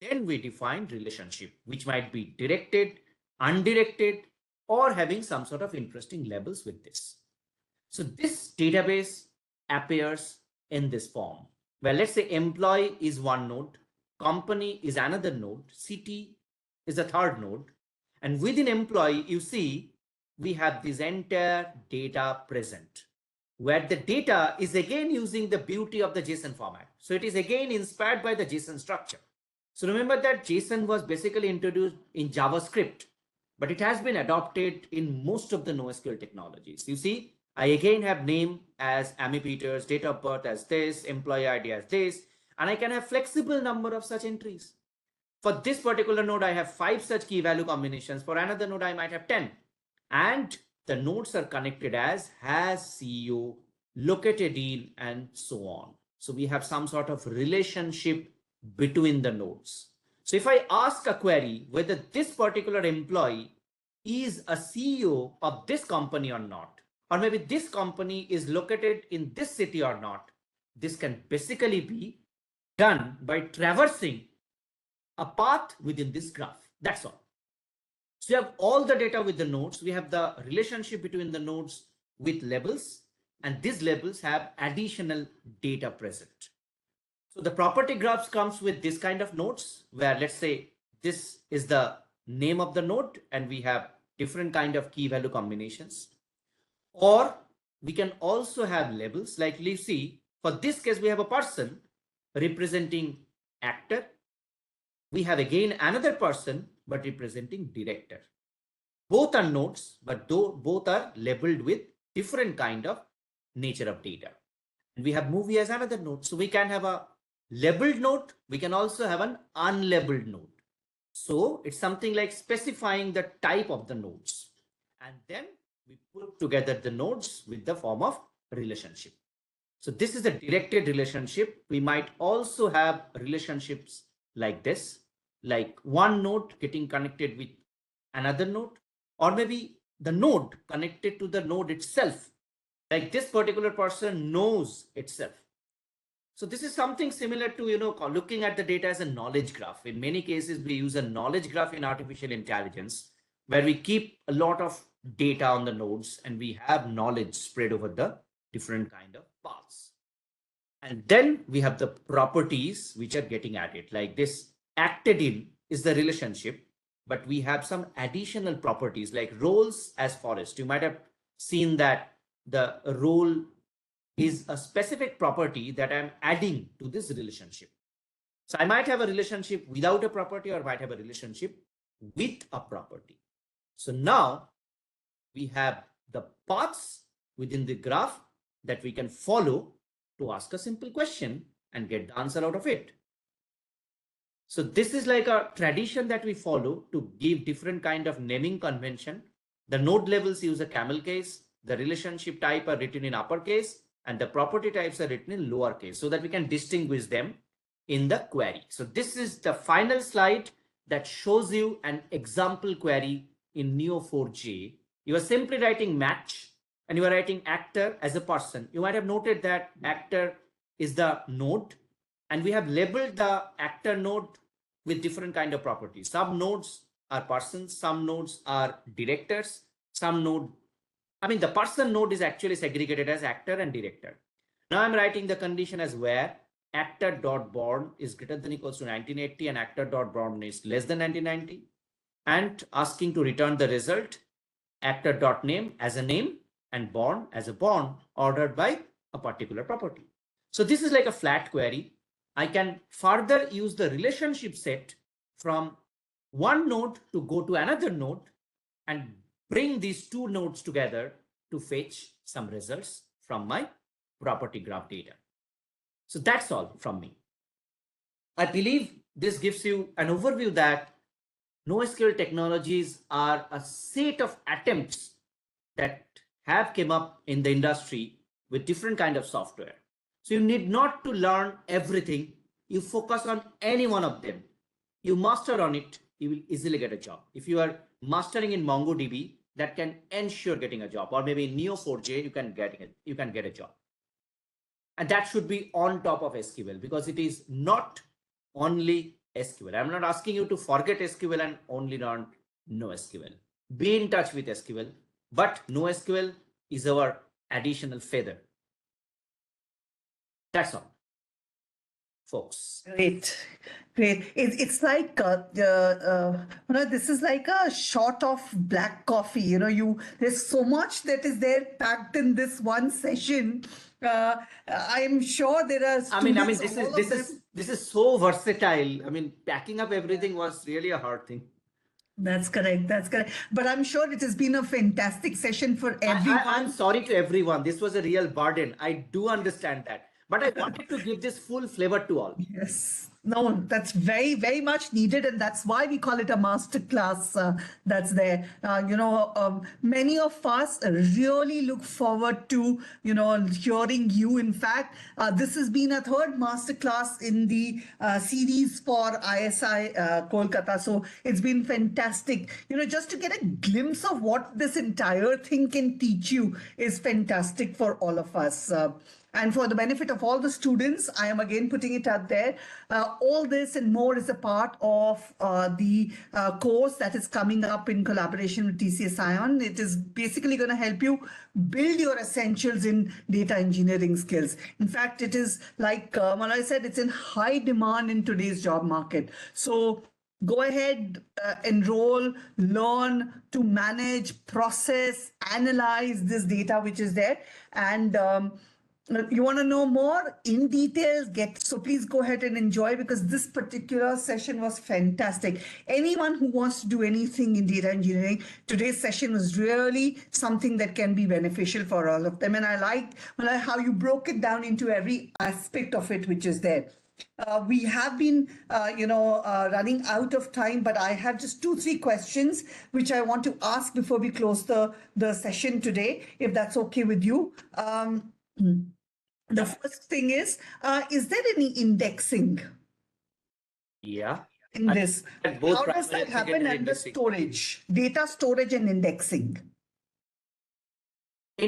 Then we define relationship, which might be directed, undirected, or having some sort of interesting labels with this. So this database appears in this form. Well, let's say employee is one node, company is another node, city is a third node. And within employee, you see, we have this entire data present, where the data is again using the beauty of the JSON format. So it is again inspired by the JSON structure. So remember that JSON was basically introduced in JavaScript, but it has been adopted in most of the NoSQL technologies. You see, I again have name as Amy Peters, date of birth as this, employee ID as this, and I can have flexible number of such entries. For this particular node, I have 5 such key value combinations. For another node, I might have 10. And the nodes are connected as has CEO, locate a deal, and so on. So we have some sort of relationship between the nodes. So if I ask a query whether this particular employee is a CEO of this company or not, or maybe this company is located in this city or not, this can basically be done by traversing a path within this graph. That's all. So you have all the data with the nodes. We have the relationship between the nodes with labels, and these labels have additional data present. So the property graphs comes with this kind of nodes, where let's say this is the name of the node and we have different kind of key value combinations. Or we can also have labels, like you see, for this case, we have a person representing actor. We have again another person, but representing director. Both are nodes, but both are labeled with different kind of nature of data. And we have movie as another node. So we can have a labeled node. We can also have an unlabeled node. So it's something like specifying the type of the nodes. And then we put together the nodes with the form of relationship. So this is a directed relationship. We might also have relationships like this, like one node getting connected with another node, or maybe the node connected to the node itself, like this particular person knows itself. So this is something similar to, looking at the data as a knowledge graph. In many cases, we use a knowledge graph in artificial intelligence, where we keep a lot of data on the nodes and we have knowledge spread over the different kind of paths. And then we have the properties which are getting added, like this acted in is the relationship, but we have some additional properties like roles as forest. You might have seen that the role is a specific property that I'm adding to this relationship. So I might have a relationship without a property, or might have a relationship with a property. So now we have the paths within the graph that we can follow to ask a simple question and get the answer out of it. So this is like a tradition that we follow to give different kind of naming convention. The node labels use a camel case, the relationship type are written in uppercase, and the property types are written in lowercase, so that we can distinguish them in the query. So this is the final slide that shows you an example query in Neo4j. You are simply writing match and you are writing actor as a person. You might have noted that actor is the node, and we have labeled the actor node with different kind of properties. Some nodes are persons, some nodes are directors, some node, the person node is actually segregated as actor and director. Now I'm writing the condition as where actor.born is greater than equals to 1980 and actor.born is less than 1990, and asking to return the result actor.name as a name and born as a born ordered by a particular property. So this is like a flat query. I can further use the relationship set from one node to go to another node and bring these two nodes together to fetch some results from my property graph data. So that's all from me. I believe this gives you an overview that NoSQL technologies are a set of attempts that have come up in the industry with different kind of software. So you need not to learn everything. You focus on any one of them. You master on it, you will easily get a job. If you are mastering in MongoDB, that can ensure getting a job, or maybe in Neo4j, you can get a job. And that should be on top of SQL, because it is not only SQL. I'm not asking you to forget SQL and only learn NoSQL. Be in touch with SQL, but NoSQL is our additional feather. That's all, folks. Great, great. It's like this is like a shot of black coffee. There's so much that is there packed in this one session. I'm sure there are. This is so versatile. I mean, packing up everything was really a hard thing. That's correct. That's correct. But I'm sure it has been a fantastic session for everyone. I'm sorry to everyone. This was a real burden. I do understand that. But I wanted to give this full flavor to all. Yes. No, that's very, very much needed. And that's why we call it a masterclass that's there. Many of us really look forward to, hearing you. In fact, this has been a third masterclass in the series for ISI Kolkata. So it's been fantastic. Just to get a glimpse of what this entire thing can teach you is fantastic for all of us. And for the benefit of all the students, I am again putting it out there. All this and more is a part of the course that is coming up in collaboration with TCS iON. It is basically going to help you build your essentials in data engineering skills. In fact, it is like Malay said, it's in high demand in today's job market. So go ahead, enroll, learn to manage, process, analyze this data which is there. And you want to know more in details, so please go ahead and enjoy, because this particular session was fantastic. Anyone who wants to do anything in data engineering, today's session was really something that can be beneficial for all of them. And I liked how you broke it down into every aspect of it which is there. We have been, running out of time, but I have just 2-3 questions which I want to ask before we close the session today, if that's okay with you. The first thing is there any indexing? Yeah. In this, how does that happen? And the storage, data storage and indexing. I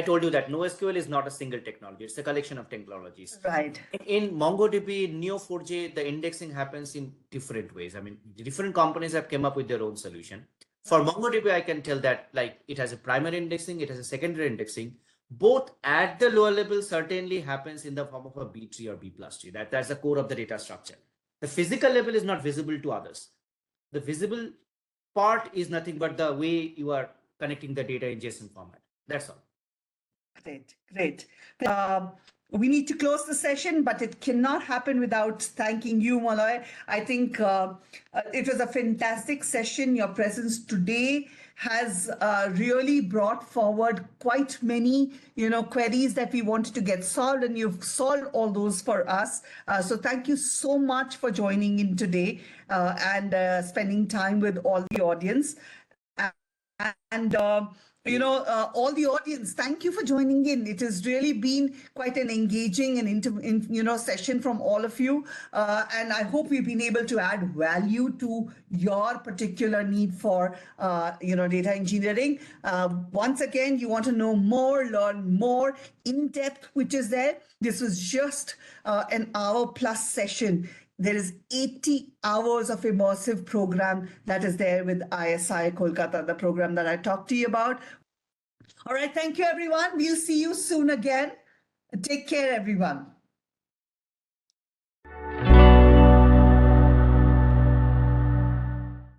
told you that NoSQL is not a single technology. It's a collection of technologies. Right. In MongoDB, Neo4j, the indexing happens in different ways. I mean, different companies have come up with their own solution. For MongoDB, I can tell that it has a primary indexing, it has a secondary indexing. Both at the lower level certainly happens in the form of a B tree or B plus tree. That's the core of the data structure. The physical level is not visible to others. The visible part is nothing but the way you are connecting the data in JSON format. That's all. Great. We need to close the session, but it cannot happen without thanking you, Malay. I think it was a fantastic session. Your presence today has really brought forward quite many, queries that we wanted to get solved, and you've solved all those for us. So thank you so much for joining in today and spending time with all the audience. And all the audience, thank you for joining in. It has really been quite an engaging and session from all of you. And I hope we've been able to add value to your particular need for, data engineering. Once again, you want to know more, learn more in depth, which is there. This was just an hour plus session. There is 80 hours of immersive program that is there with ISI Kolkata, the program that I talked to you about. All right, thank you, everyone. We'll see you soon again. Take care, everyone.